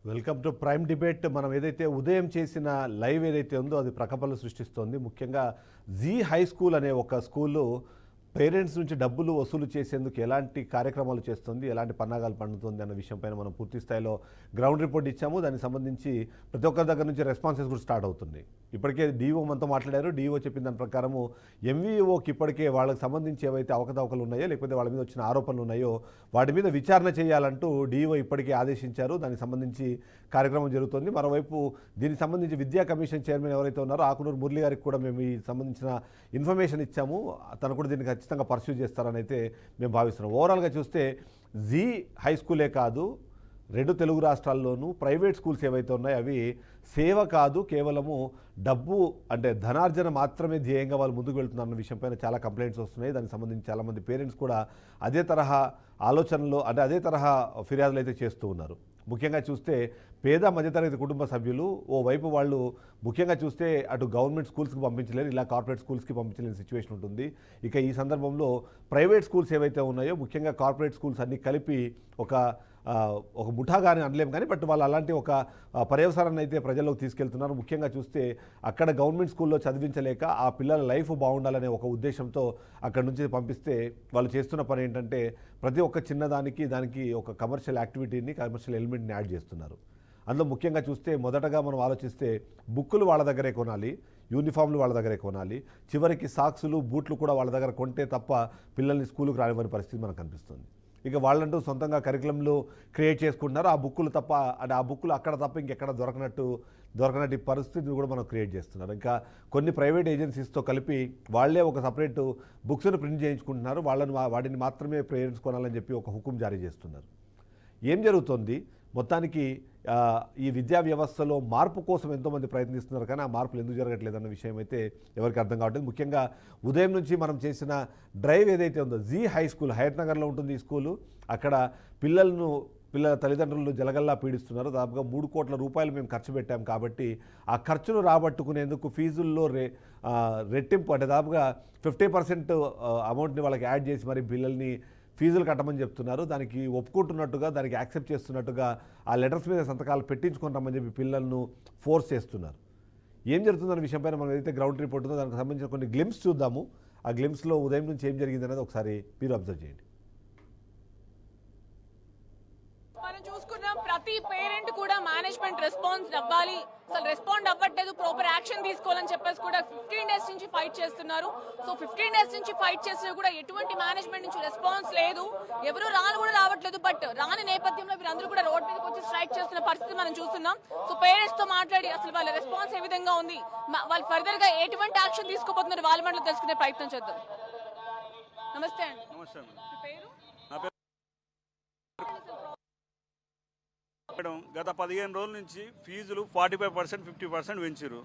Welcome to prime debate. మనం ఏదైతే ఉదయం చేసిన లైవ్ ఏదైతే ఉందో అది ప్రకంపనలు సృష్టిస్తోంది. ముఖ్యంగా జీ హై స్కూల్ అనే ఒక స్కూలు పేరెంట్స్ నుంచి డబ్బులు వసూలు చేసేందుకు ఎలాంటి కార్యక్రమాలు చేస్తుంది, ఎలాంటి పన్నాగాలు పండుతుంది అన్న విషయంపైన మనం పూర్తి స్థాయిలో గ్రౌండ్ రిపోర్ట్ ఇచ్చాము. దానికి సంబంధించి ప్రతి ఒక్కరి దగ్గర నుంచి రెస్పాన్సెస్ కూడా స్టార్ట్ అవుతుంది. ఇప్పటికే డిఓ మనతో మాట్లాడారు. డిఓ చెప్పిన దాని ప్రకారము ఎంవీఓకి ఇప్పటికే వాళ్ళకి సంబంధించి ఏవైతే అవకతవకలు ఉన్నాయో లేకపోతే వాళ్ళ మీద వచ్చిన ఆరోపణలు ఉన్నాయో వాటి మీద విచారణ చేయాలంటూ డిఓ ఇప్పటికే ఆదేశించారు. దానికి సంబంధించి కార్యక్రమం జరుగుతుంది. మరోవైపు దీనికి సంబంధించి విద్యా కమిషన్ చైర్మన్ ఎవరైతే ఉన్నారో ఆకునూరు మురళి గారికి కూడా మేము ఈ సంబంధించిన ఇన్ఫర్మేషన్ ఇచ్చాము. తను కూడా దీన్ని ఖచ్చితంగా పర్స్యూ చేస్తారని అయితే మేము భావిస్తున్నాం. ఓవరాల్గా చూస్తే జీ హై స్కూలే కాదు, రెండు తెలుగు రాష్ట్రాల్లోనూ ప్రైవేట్ స్కూల్స్ ఏవైతే ఉన్నాయో అవి సేవ కాదు, కేవలము డబ్బు అంటే ధనార్జన మాత్రమే ధ్యేయంగా వాళ్ళు ముందుకు వెళ్తున్నారన్న విషయంపైన చాలా కంప్లైంట్స్ వస్తున్నాయి. దానికి సంబంధించి చాలామంది పేరెంట్స్ కూడా అదే తరహా ఆలోచనలు అంటే అదే తరహా ఫిర్యాదులు అయితే చేస్తూ ఉన్నారు. ముఖ్యంగా చూస్తే పేద మధ్యతరగతి కుటుంబ సభ్యులు ఓవైపు వాళ్ళు ముఖ్యంగా చూస్తే అటు గవర్నమెంట్ స్కూల్స్కి పంపించలేరు, ఇలా కార్పొరేట్ స్కూల్స్కి పంపించలేని సిచ్యువేషన్ ఉంటుంది. ఇక ఈ సందర్భంలో ప్రైవేట్ స్కూల్స్ ఏవైతే ఉన్నాయో ముఖ్యంగా కార్పొరేట్ స్కూల్స్ అన్నీ కలిపి ఒక ముఠాగాని అనలేము కానీ బట్ వాళ్ళు అలాంటి ఒక పర్యవసానాన్ని అయితే ప్రజల్లోకి తీసుకెళ్తున్నారు. ముఖ్యంగా చూస్తే అక్కడ గవర్నమెంట్ స్కూల్లో చదివించలేక ఆ పిల్లల లైఫ్ బాగుండాలనే ఒక ఉద్దేశంతో అక్కడ నుంచి పంపిస్తే వాళ్ళు చేస్తున్న పని ఏంటంటే ప్రతి ఒక్క చిన్నదానికి దానికి ఒక కమర్షియల్ యాక్టివిటీని కమర్షియల్ ఎలిమెంట్ని యాడ్ చేస్తున్నారు. అందులో ముఖ్యంగా చూస్తే మొదటగా మనం ఆలోచిస్తే బుక్కులు వాళ్ళ దగ్గరే కొనాలి, యూనిఫామ్లు వాళ్ళ దగ్గరే కొనాలి, చివరికి సాక్సులు బూట్లు కూడా వాళ్ళ దగ్గర కొంటే తప్ప పిల్లల్ని స్కూలుకు రానివ్వని పరిస్థితి మనకు కనిపిస్తుంది. ఇక వాళ్ళంటూ సొంతంగా కరికులంలు క్రియేట్ చేసుకుంటున్నారు. ఆ బుక్కులు తప్ప అంటే ఆ బుక్కులు అక్కడ తప్ప ఇంకెక్కడ దొరకనట్టు పరిస్థితిని కూడా మనం క్రియేట్ చేస్తున్నారు. ఇంకా కొన్ని ప్రైవేట్ ఏజెన్సీస్తో కలిపి వాళ్ళే ఒక సపరేట్ బుక్స్ను ప్రింట్ చేయించుకుంటున్నారు. వాటిని మాత్రమే పేరెంట్స్ కొనాలని చెప్పి ఒక హుకుం జారీ చేస్తున్నారు. ఏం జరుగుతుంది మొత్తానికి ఈ విద్యా వ్యవస్థలో మార్పు కోసం ఎంతోమంది ప్రయత్నిస్తున్నారు కానీ ఆ మార్పులు ఎందుకు జరగట్లేదన్న విషయం అయితే ఎవరికి అర్థం కావట్లేదు. ముఖ్యంగా ఉదయం నుంచి మనం చేసిన డ్రైవ్ ఏదైతే ఉందో జీ హై స్కూల్ హయత్ నగర్లో ఉంటుంది ఈ స్కూలు. అక్కడ పిల్లల తల్లిదండ్రులను జలగల్లా పీడిస్తున్నారు. దాదాపుగా 3 కోట్ల రూపాయలు మేము ఖర్చు పెట్టాం కాబట్టి ఆ ఖర్చును రాబట్టుకునేందుకు ఫీజుల్లో రెట్టింపు అంటే దాదాపుగా 50% అమౌంట్ని వాళ్ళకి యాడ్ చేసి మరి పిల్లల్ని ఫీజులు కట్టమని చెప్తున్నారు. దానికి ఒప్పుకుంటున్నట్టుగా దానికి యాక్సెప్ట్ చేస్తున్నట్టుగా ఆ లెటర్స్ మీద సంతకాలు పెట్టించుకొని రమ్మని చెప్పి పిల్లలను ఫోర్స్ చేస్తున్నారు. ఏం జరుగుతుందన్న విషయంపైన మనం ఏదైతే గ్రౌండ్ రిపోర్ట్ ఉందో దానికి సంబంధించిన కొన్ని గ్లిమ్స్ చూద్దాము. ఆ గ్లిమ్స్లో ఉదయం నుంచి ఏం జరిగింది అనేది ఒకసారి మీరు అబ్జర్వ్ చేయండి. మనం చూసుకున్నాం ప్రతి పేరెంట్ కూడా మేనేజ్మెంట్ రెస్పాన్స్ అవ్వాలి, అసలు రెస్పాండ్ అవ్వట్లేదు, ప్రాపర్ యాక్షన్ తీసుకోవాలని చెప్పేసి కూడా 15 డేస్ నుంచి ఫైట్ చేస్తున్నారు. సో 15 డేస్ నుంచి ఫైట్ చేసినా కూడా ఎటువంటి మేనేజ్మెంట్ నుంచి రెస్పాన్స్ లేదు, ఎవరు కూడా రావట్లేదు. బట్ రాని నేపథ్యంలో వీరందరూ కూడా రోడ్ మీదకి వచ్చి స్ట్రైక్ చేస్తున్న పరిస్థితి మనం చూస్తున్నాం. సో పేరెంట్స్ తో మాట్లాడి అసలు వాళ్ళ రెస్పాన్స్ ఏ విధంగా ఉంది, వాళ్ళు ఫర్దర్ గా ఎటువంటి యాక్షన్ తీసుకోబోతున్నారు వాళ్ళ మనలో తెలుసుకునే ప్రయత్నం చేద్దాం. నమస్తే అండి. మేడం గత 15 రోజుల నుంచి ఫీజులు 45% 50% పెంచారు.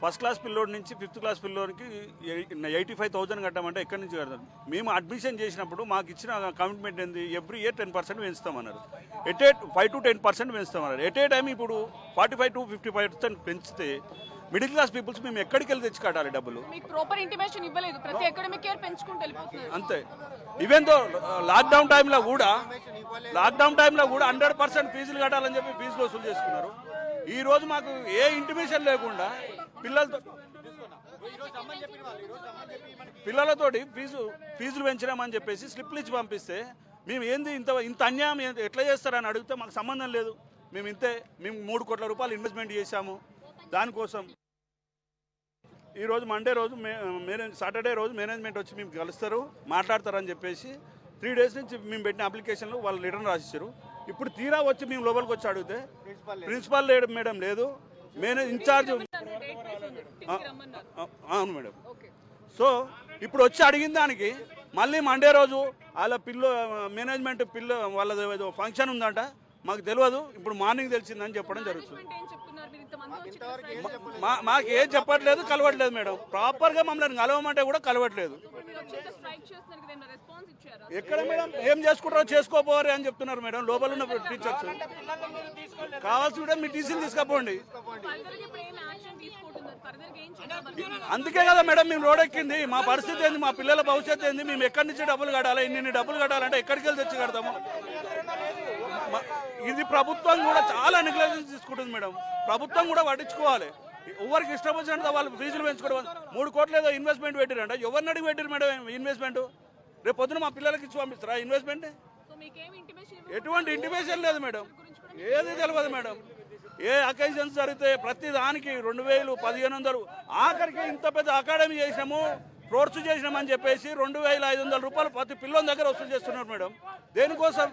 ఫస్ట్ క్లాస్ పిల్లోడి నుంచి 5th క్లాస్ పిల్లోడికి 85,000 కట్టామంటే ఎక్కడి నుంచి కడతారు? మేము అడ్మిషన్ చేసినప్పుడు మాకు ఇచ్చిన కమిట్మెంట్ ఏంది, ఎవ్రీ ఇయర్ 10% పెంచుతామన్నారు. 5 to 10% పెంచుతామన్నారు. ఎట్ ఏ టైం ఇప్పుడు 45 to 50% పెంచితే మిడిల్ క్లాస్ పీపుల్స్ మేము ఎక్కడికి వెళ్ళి తెచ్చి కట్టాలి డబ్బులు? మీకు ప్రాపర్ ఇంటిమేషన్ ఇవ్వలేదు, ప్రతి అకాడమిక్ ఇయర్ పెంచుకుంటూ వెళ్ళిపోతున్నారు. అంతే. ఈవెన్ తో లాక్డౌన్ టైంలో కూడా 100% ఫీజులు కట్టాలని చెప్పి ఫీజులు వసూలు చేసుకున్నారు. ఈ రోజు మాకు ఏ ఇంటిమేషన్ లేకుండా పిల్లలతోటి ఫీజులు పెంచినామని చెప్పేసి స్లిప్లు ఇచ్చి పంపిస్తే మేము ఏంది ఇంత అన్యాయం ఎట్లా చేస్తారని అడిగితే మాకు సంబంధం లేదు, మేము 3 కోట్ల రూపాయలు ఇన్వెస్ట్మెంట్ చేశాము దానికోసం. ఈరోజు మండే రోజు సాటర్డే రోజు మేనేజ్మెంట్ వచ్చి మేము కలుస్తారు మాట్లాడతారని చెప్పేసి 3 డేస్ నుంచి మేము పెట్టిన అప్లికేషన్లు వాళ్ళు రిటర్న్ రాసిచ్చారు. ఇప్పుడు తీరా వచ్చి మేము లోపలికి వచ్చి అడిగితే ప్రిన్సిపాల్ మేడం లేదు, ఇన్ఛార్జ్ అవును మేడం. సో ఇప్పుడు వచ్చి అడిగిన దానికి మళ్ళీ మండే రోజు వాళ్ళ మేనేజ్మెంట్ వాళ్ళ ఫంక్షన్ ఉందంట, మాకు తెలియదు, ఇప్పుడు మార్నింగ్ తెలిసిందని చెప్పడం జరుగుతుంది. మాకు ఏం చెప్పట్లేదు, కలవట్లేదు మేడం. ప్రాపర్గా మమ్మల్ని కలవమంటే కూడా కలవట్లేదు. స్ట్రైక్ చేస్తున్నారు కదా, ఏమైనా రెస్పాన్స్ ఇచ్చారా? ఎక్కడ మేడం ఏం చేసుకుంటారో చేసుకోపోవాలి అని చెప్తున్నారు మేడం లోపల ఉన్న టీచర్స్. కావాల్సి ఉంటే మీ టీసీని తీసుకపోండి. ఫర్దర్ గా ఇప్పుడు ఏం యాక్షన్ తీసుకుంటున్నారు? ఫర్దర్ గా ఏం చేయాలి? అందుకే కదా మేడం మేము రోడ్ ఎక్కింది. మా పరిస్థితి ఏంది, మా పిల్లల భవిష్యత్తు ఏంది, మేము ఎక్కడి నుంచి డబ్బులు కట్టాలి, ఇన్ని డబ్బులు కట్టాలంటే ఎక్కడికి వెళ్ళి తెచ్చి కడతాము? ఇది ప్రభుత్వం కూడా చాలా నెగ్లిజెన్స్ తీసుకుంటుంది మేడం. ప్రభుత్వం కూడా పట్టించుకోవాలి. ఎవరికి ఇష్టం వచ్చినంత వాళ్ళు ఫీజులు పెంచుకోవడం. 3 కోట్లు ఏదో ఇన్వెస్ట్మెంట్ పెట్టిరంట. ఎవరిని అడిగి పెట్టారు మేడం ఇన్వెస్ట్మెంట్? రేపు పొద్దున మా పిల్లలకి ఇచ్చి పంపిస్తారా ఇన్వెస్ట్మెంట్? సో మీకేం ఇంటిమేషన్ ఎటువంటి ఇంటిమేషన్ లేదు మేడం, ఏది తెలియదు మేడం. ఏ అకేషన్స్ జరిగితే ప్రతి దానికి 2000, 1500, ఆఖరికి ఇంత పెద్ద అకాడమీ చేసినాము, కోర్సు చేసినామని చెప్పేసి 2500 రూపాయలు ప్రతి పిల్లల దగ్గర వసూలు చేస్తున్నారు మేడం. దేనికోసం?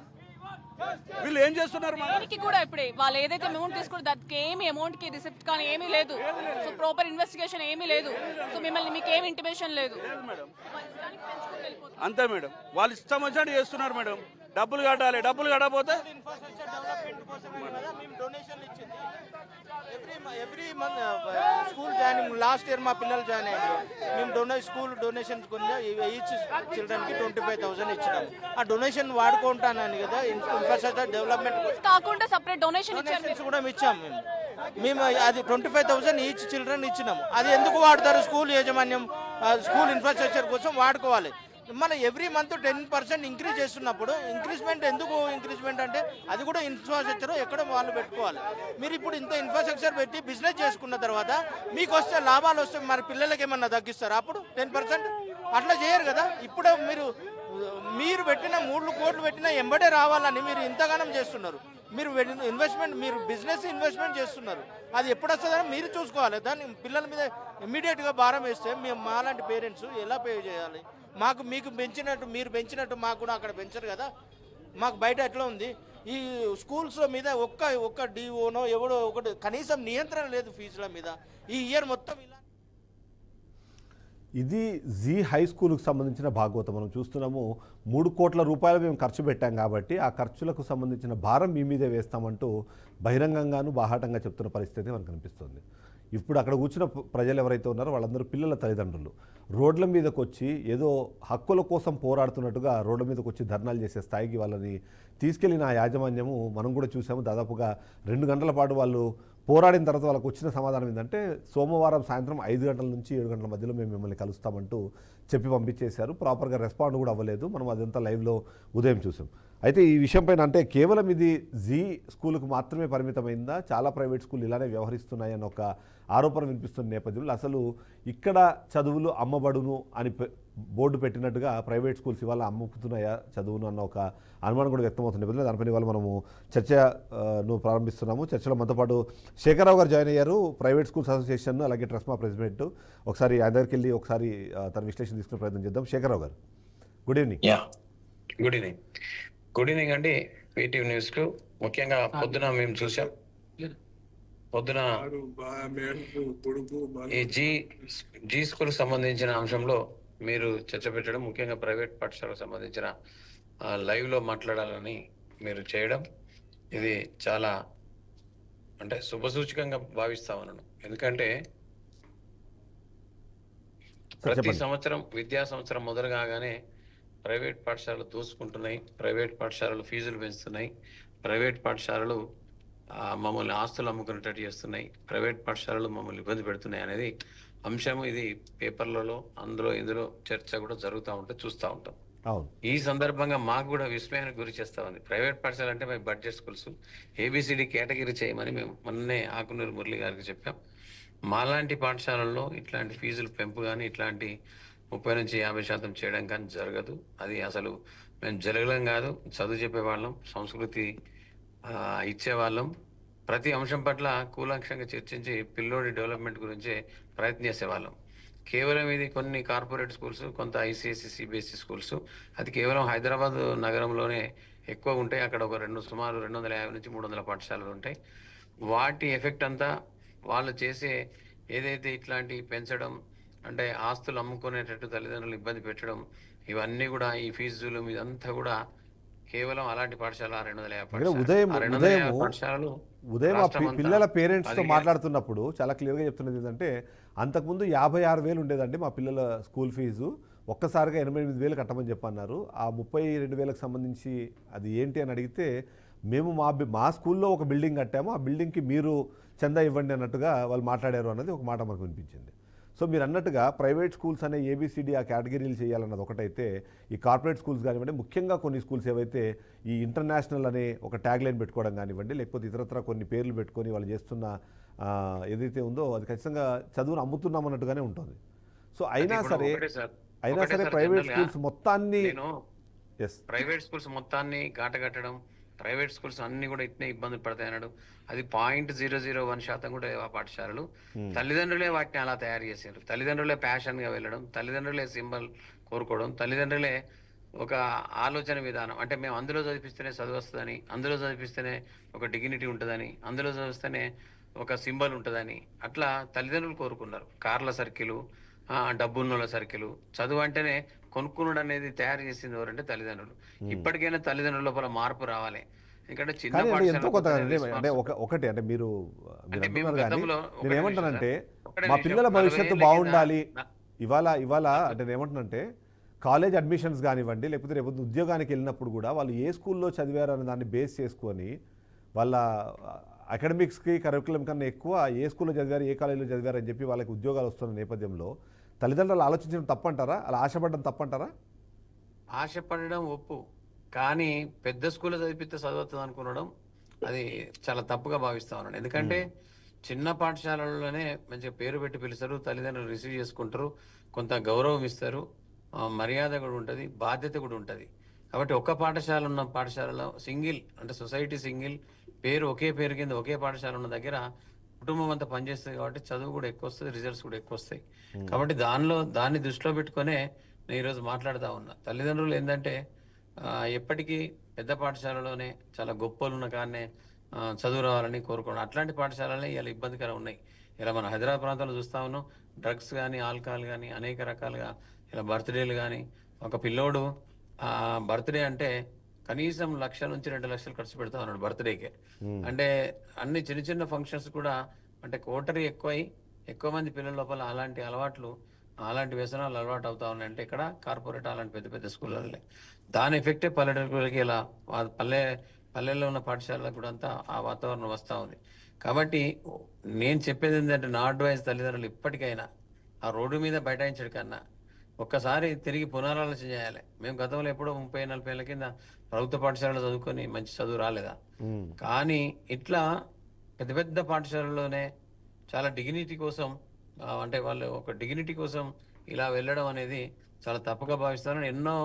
వీళ్ళు ఏం చేస్తున్నారు? దానికి కూడా ఇప్పుడే వాళ్ళు ఏదైతే అమౌంట్ తీసుకుంటారో దానికి ఏమి అమౌంట్ కి రిసిప్ట్ కానీ ఏమీ లేదు. సో ప్రాపర్ ఇన్వెస్టిగేషన్ ఏమీ లేదు. సో మిమ్మల్ని మీకు ఏమి ఇంటిమేషన్ లేదు. అంతే మేడం, వాళ్ళు ఇష్టం వచ్చినట్టు చేస్తున్నారు మేడం. డబ్బులు కట్టాలి, డబ్బులు కట్టకపోతే every month school joining last year మా పిల్లలు జాయిన్ అయ్యారు. మేము స్కూల్ డొనేషన్ ఈచ్ చిల్డ్రన్కి 25,000 ఇచ్చినాము. ఆ డొనేషన్ వాడుకుంటానని కదా ఇన్ఫ్రాస్ట్రక్చర్ డెవలప్మెంట్ కాకుండా సపరేట్ డొనేషన్ ఇచ్చారు కూడా ఇచ్చాము. మేము అది 25,000 ఈచ్ చిల్డ్రన్ ఇచ్చినాము. అది ఎందుకు వాడతారు? స్కూల్ యాజమాన్యం స్కూల్ ఇన్ఫ్రాస్ట్రక్చర్ కోసం వాడుకోవాలి. మన ఎవ్రీ మంత్ 10% ఇంక్రీజ్ చేస్తున్నప్పుడు ఇంక్రీజ్మెంట్ ఎందుకు ఇంక్రీజ్మెంట్ అంటే అది కూడా ఇన్ఫ్రాస్ట్రక్చర్ ఎక్కడ వాళ్ళు పెట్టుకోవాలి. మీరు ఇప్పుడు ఇంత ఇన్ఫ్రాస్ట్రక్చర్ పెట్టి బిజినెస్ చేసుకున్న తర్వాత మీకు వస్తే లాభాలు వస్తే మరి పిల్లలకి ఏమన్నా తగ్గిస్తారా? అప్పుడు 10% అట్లా చేయరు కదా. ఇప్పుడు మీరు పెట్టిన 3 కోట్లు పెట్టినా ఎంబడే రావాలని మీరు ఇంతగానం చేస్తున్నారు. మీరు ఇన్వెస్ట్మెంట్, మీరు బిజినెస్ ఇన్వెస్ట్మెంట్ చేస్తున్నారు. అది ఎప్పుడు వస్తుందని మీరు చూసుకోవాలి. దాన్ని పిల్లల మీద ఇమ్మీడియట్గా భారం వేస్తే మేము మాలాంటి పేరెంట్స్ ఎలా పే చేయాలి? మీకు పెంచినట్టు మీరు పెంచినట్టు మాకు కూడా అక్కడ పెంచరు కదా. మాకు బయట ఎట్లా ఉంది? ఈ స్కూల్స్ మీద ఒక్క డిఓనో ఎవడో ఒకటి కనీసం నియంత్రణ లేదు ఫీజుల మీద. ఈ ఇయర్ మొత్తం ఇలా. ఇది జీ హై స్కూల్కి సంబంధించిన భాగవతం మనం చూస్తున్నాము. 3 కోట్ల రూపాయలు మేము ఖర్చు పెట్టాం కాబట్టి ఆ ఖర్చులకు సంబంధించిన భారం మీ మీదే వేస్తామంటూ బహిరంగంగాను బాహాటంగా చెప్తున్న పరిస్థితి మనకు కనిపిస్తుంది. ఇప్పుడు అక్కడ కూర్చున్న ప్రజలు ఎవరైతే ఉన్నారో వాళ్ళందరూ పిల్లల తల్లిదండ్రులు రోడ్ల మీదకి వచ్చి ఏదో హక్కుల కోసం పోరాడుతున్నట్టుగా రోడ్ల మీదకి వచ్చి ధర్నాలు చేసే స్థాయికి వాళ్ళని తీసుకెళ్లిన ఆ యాజమాన్యము మనం కూడా చూసాము. దాదాపుగా 2 గంటల పాటు వాళ్ళు పోరాడిన తర్వాత వాళ్ళకు వచ్చిన సమాధానం ఏంటంటే సోమవారం సాయంత్రం 5 గంటల నుంచి 7 గంటల మధ్యలో మేము మిమ్మల్ని కలుస్తామంటూ చెప్పి పంపించేశారు. ప్రాపర్గా రెస్పాండ్ కూడా అవ్వలేదు. మనం అదంతా లైవ్లో ఉదయం చూసాం. అయితే ఈ విషయం పైన అంటే కేవలం ఇది జీ స్కూల్కు మాత్రమే పరిమితమైందా, చాలా ప్రైవేట్ స్కూల్ ఇలానే వ్యవహరిస్తున్నాయన్న ఒక ఆరోపణ వినిపిస్తున్న నేపథ్యంలో అసలు ఇక్కడ చదువులు అమ్మబడును అని బోర్డు పెట్టినట్టుగా ప్రైవేట్ స్కూల్స్ ఇవాళ అమ్ముకుతున్నాయా చదువును అన్న ఒక అనుమానం కూడా వ్యక్తమవుతున్న నేపథ్యంలో దానిపైన ఇవాళ మనము చర్చను ప్రారంభిస్తున్నాము. చర్చలో మనతో పాటు శేఖరరావు గారు జాయిన్ అయ్యారు, ప్రైవేట్ స్కూల్స్ అసోసియేషన్ అలాగే ట్రస్మా ప్రెసిడెంట్. ఒకసారి ఆయన దగ్గరికి వెళ్ళి ఒకసారి తన విశ్లేషణ తీసుకునే ప్రయత్నం చేద్దాం. శేఖరరావు గారు, good evening. Good evening. Good evening అండి. PTV న్యూస్కు ముఖ్యంగా పొద్దున మేము చూసాం. పొద్దున ఈ జీ స్కూల్ సంబంధించిన అంశంలో మీరు చర్చ పెట్టడం, ముఖ్యంగా ప్రైవేట్ పాఠశాలకు సంబంధించిన లైవ్లో మాట్లాడాలని మీరు చేయడం, ఇది చాలా అంటే శుభసూచకంగా భావిస్తా ఉన్నాను. ఎందుకంటే ప్రతి సంవత్సరం విద్యా సంవత్సరం మొదలు కాగానే ప్రైవేట్ పాఠశాలలు దూసుకుంటున్నాయి, ప్రైవేట్ పాఠశాలలు ఫీజులు పెంచుతున్నాయి, ప్రైవేట్ పాఠశాలలు మమ్మల్ని ఆస్తులు అమ్ముకునేటట్టు చేస్తున్నాయి, ప్రైవేట్ పాఠశాలలు మమ్మల్ని ఇబ్బంది పెడుతున్నాయి అనేది అంశం. ఇది పేపర్లలో ఇందులో చర్చ కూడా జరుగుతూ ఉంటే చూస్తూ ఉంటాం. ఈ సందర్భంగా మాకు కూడా విస్మయానికి గురి చేస్తా ఉంది. ప్రైవేట్ పాఠశాల అంటే మేము బడ్జెట్ స్కూల్స్ ABCD కేటగిరీ చేయమని మేము మొన్నే ఆకునూరు మురళి గారికి చెప్పాం. మాలాంటి పాఠశాలల్లో ఇట్లాంటి ఫీజులు పెంపు కానీ ఇట్లాంటి 30 నుంచి 50% చేయడం కానీ జరగదు. అది అసలు మేము జరగలేం కాదు. చదువు చెప్పేవాళ్ళం, సంస్కృతి ఇచ్చేవాళ్ళం, ప్రతి అంశం పట్ల కూలంకషంగా చర్చించి పిల్లోడి డెవలప్మెంట్ గురించే ప్రయత్నం చేసేవాళ్ళం. కేవలం ఇది కొన్ని కార్పొరేట్ స్కూల్స్, కొంత ICSE CBSE స్కూల్స్, అది కేవలం హైదరాబాద్ నగరంలోనే ఎక్కువ ఉంటాయి. అక్కడ ఒక సుమారు 250 నుంచి 300 పాఠశాలలు ఉంటాయి. వాటి ఎఫెక్ట్ అంతా వాళ్ళు చేసే ఏదైతే ఇట్లాంటి పెంచడం అంటే ఆస్తులు అమ్ముకునేటట్టు తల్లిదండ్రులు ఇబ్బంది పెట్టడం, ఇవన్నీ కూడా ఈ ఫీజులు మీదంతా కూడా కేవలం అలాంటి పాఠశాల 250 పాఠశాలలు. ఉదయం పిల్లల పేరెంట్స్తో మాట్లాడుతున్నప్పుడు చాలా క్లియర్గా చెప్తున్నది ఏంటంటే అంతకుముందు 56,000 ఉండేదండి మా పిల్లల స్కూల్ ఫీజు, ఒక్కసారిగా 88,000 కట్టమని చెప్పన్నారు. ఆ 32,000కి సంబంధించి అది ఏంటి అని అడిగితే మేము మా స్కూల్లో ఒక బిల్డింగ్ కట్టాము, ఆ బిల్డింగ్కి మీరు చందా ఇవ్వండి అన్నట్టుగా వాళ్ళు మాట్లాడారు అన్నది ఒక మాట మనకు వినిపించింది. సో మీరు అన్నట్టుగా ప్రైవేట్ స్కూల్స్ అనే ఏబిసిడి ఆ కేటగిరీలు చేయాలన్నది ఒకటైతే, ఈ కార్పొరేట్ స్కూల్స్ కానివ్వండి, ముఖ్యంగా కొన్ని స్కూల్స్ ఏవైతే ఈ ఇంటర్నేషనల్ అనే ఒక ట్యాగ్ లైన్ పెట్టుకోవడం కానివ్వండి, లేకపోతే ఇతరత్ర కొన్ని పేర్లు పెట్టుకొని వాళ్ళు చేస్తున్న ఏదైతే ఉందో అది ఖచ్చితంగా చదువును అమ్ముతున్నాం అన్నట్టుగానే ఉంటుంది. సో అయినా సరే ప్రైవేట్ స్కూల్స్ మొత్తాన్ని ప్రైవేట్ స్కూల్స్ మొత్తాన్ని కట్టడం, ప్రైవేట్ స్కూల్స్ అన్ని కూడా ఇట్నే ఇబ్బందులు పడతాయి అన్నాడు. అది 0.001% కూడా ఆ పాఠశాలలు. తల్లిదండ్రులే వాటిని అలా తయారు చేశారు. తల్లిదండ్రులే ప్యాషన్ గా వెళ్ళడం, తల్లిదండ్రులే సింబల్ కోరుకోవడం, తల్లిదండ్రులే ఒక ఆలోచన విధానం, అంటే మేము అందులో చదివిస్తేనే చదువు వస్తుందని, అందులో చదివిస్తేనే ఒక డిగ్నిటీ ఉంటుందని, అందులో చదివిస్తేనే ఒక సింబల్ ఉంటుందని అట్లా తల్లిదండ్రులు కోరుకున్నారు. కార్ల సర్కిల్, డబ్బున్నోళ్ళ సర్కిల్, చదువు అంటేనే కొనుక్కునుడు అనేది తయారు చేసింది ఎవరంటే తల్లిదండ్రులు. ఇప్పటికైనా తల్లిదండ్రుల లోపల మార్పు రావాలి. ఎందుకంటే చిన్న ఒకటి అంటే మీరు నేను ఏమంటానంటే మా పిల్లల భవిష్యత్తు బాగుండాలి. ఇవాళ అంటే నేను ఏమంటానంటే కాలేజ్ అడ్మిషన్స్ కానివ్వండి, లేకపోతే రేపు ఉద్యోగానికి వెళ్ళినప్పుడు కూడా వాళ్ళు ఏ స్కూల్లో చదివారు అనే దాన్ని బేస్ చేసుకొని వాళ్ళ అకాడమిక్స్కి కరికులం కన్నా ఎక్కువ ఏ స్కూల్లో చదివారు, ఏ కాలేజీలో చదివారు అని చెప్పి వాళ్ళకి ఉద్యోగాలు వస్తున్న నేపథ్యంలో తల్లిదండ్రులు ఆలోచించడం తప్పంటారా? అలా ఆశపడడం తప్పంటారా? ఆశపడడం ఒప్పు, కానీ పెద్ద స్కూల్లో చదివితే చదువుతుంది అనుకునడం అది చాలా తప్పుగా భావిస్తా ఉన్నాను. ఎందుకంటే చిన్న పాఠశాలలోనే మంచిగా పేరు పెట్టి పిలుస్తారు, తల్లిదండ్రులు రిసీవ్ చేసుకుంటారు, కొంత గౌరవం ఇస్తారు, మర్యాద కూడా ఉంటుంది, బాధ్యత కూడా ఉంటుంది. కాబట్టి ఒక్క పాఠశాల ఉన్న పాఠశాలలో సింగిల్ అంటే సొసైటీ సింగిల్ పేరు ఒకే పేరు కింద ఒకే పాఠశాల ఉన్న దగ్గర కుటుంబం అంతా పనిచేస్తుంది. కాబట్టి చదువు కూడా ఎక్కువ వస్తుంది, రిజల్ట్స్ కూడా ఎక్కువ వస్తాయి. కాబట్టి దాన్ని దృష్టిలో పెట్టుకునే నేను ఈరోజు మాట్లాడుతూ ఉన్నా. తల్లిదండ్రులు ఏంటంటే ఎప్పటికీ పెద్ద పాఠశాలలోనే చాలా గొప్పలు ఉన్న కాడనే చదువు రావాలని కోరుకోవడం, అట్లాంటి పాఠశాలలే ఇలా ఇబ్బందికరం ఉన్నాయి. ఇలా మన హైదరాబాద్ ప్రాంతంలో చూస్తా ఉన్నాం, డ్రగ్స్ కానీ ఆల్కహాల్ కానీ అనేక రకాలుగా ఇలా బర్త్డేలు కానీ, ఒక పిల్లోడు బర్త్డే అంటే కనీసం 1,00,000 నుంచి 2,00,000 ఖర్చు పెడతా ఉన్నాడు బర్త్డేకే. అంటే అన్ని చిన్న చిన్న ఫంక్షన్స్ కూడా అంటే కోటరీ ఎక్కువ మంది పిల్లల లోపల అలాంటి అలవాట్లు, అలాంటి వ్యసనాలు అలవాటు అవుతా ఉన్నాయి. అంటే ఇక్కడ కార్పొరేట్ అలాంటి పెద్ద పెద్ద స్కూళ్ళల్లో దాని ఎఫెక్టే పల్లెటూరులకి ఇలా పల్లెల్లో ఉన్న పాఠశాలకు కూడా అంతా ఆ వాతావరణం వస్తూ ఉంది. కాబట్టి నేను చెప్పేది ఏంటంటే నా అడ్వైస్ తల్లిదండ్రులు ఇప్పటికైనా ఆ రోడ్డు మీద బైఠాయించడు కన్నా ఒక్కసారి తిరిగి పునరాలోచన చేయాలి. మేము గతంలో ఎప్పుడో 30-40 ఏళ్ళ కింద ప్రభుత్వ పాఠశాలలో చదువుకొని మంచి చదువు రాలేదా, కానీ ఇట్లా పెద్ద పెద్ద పాఠశాలలోనే చాలా డిగ్నిటీ కోసం అంటే వాళ్ళు ఒక డిగ్నిటీ కోసం ఇలా వెళ్ళడం అనేది చాలా తప్పుగా భావిస్తాను. ఎన్నో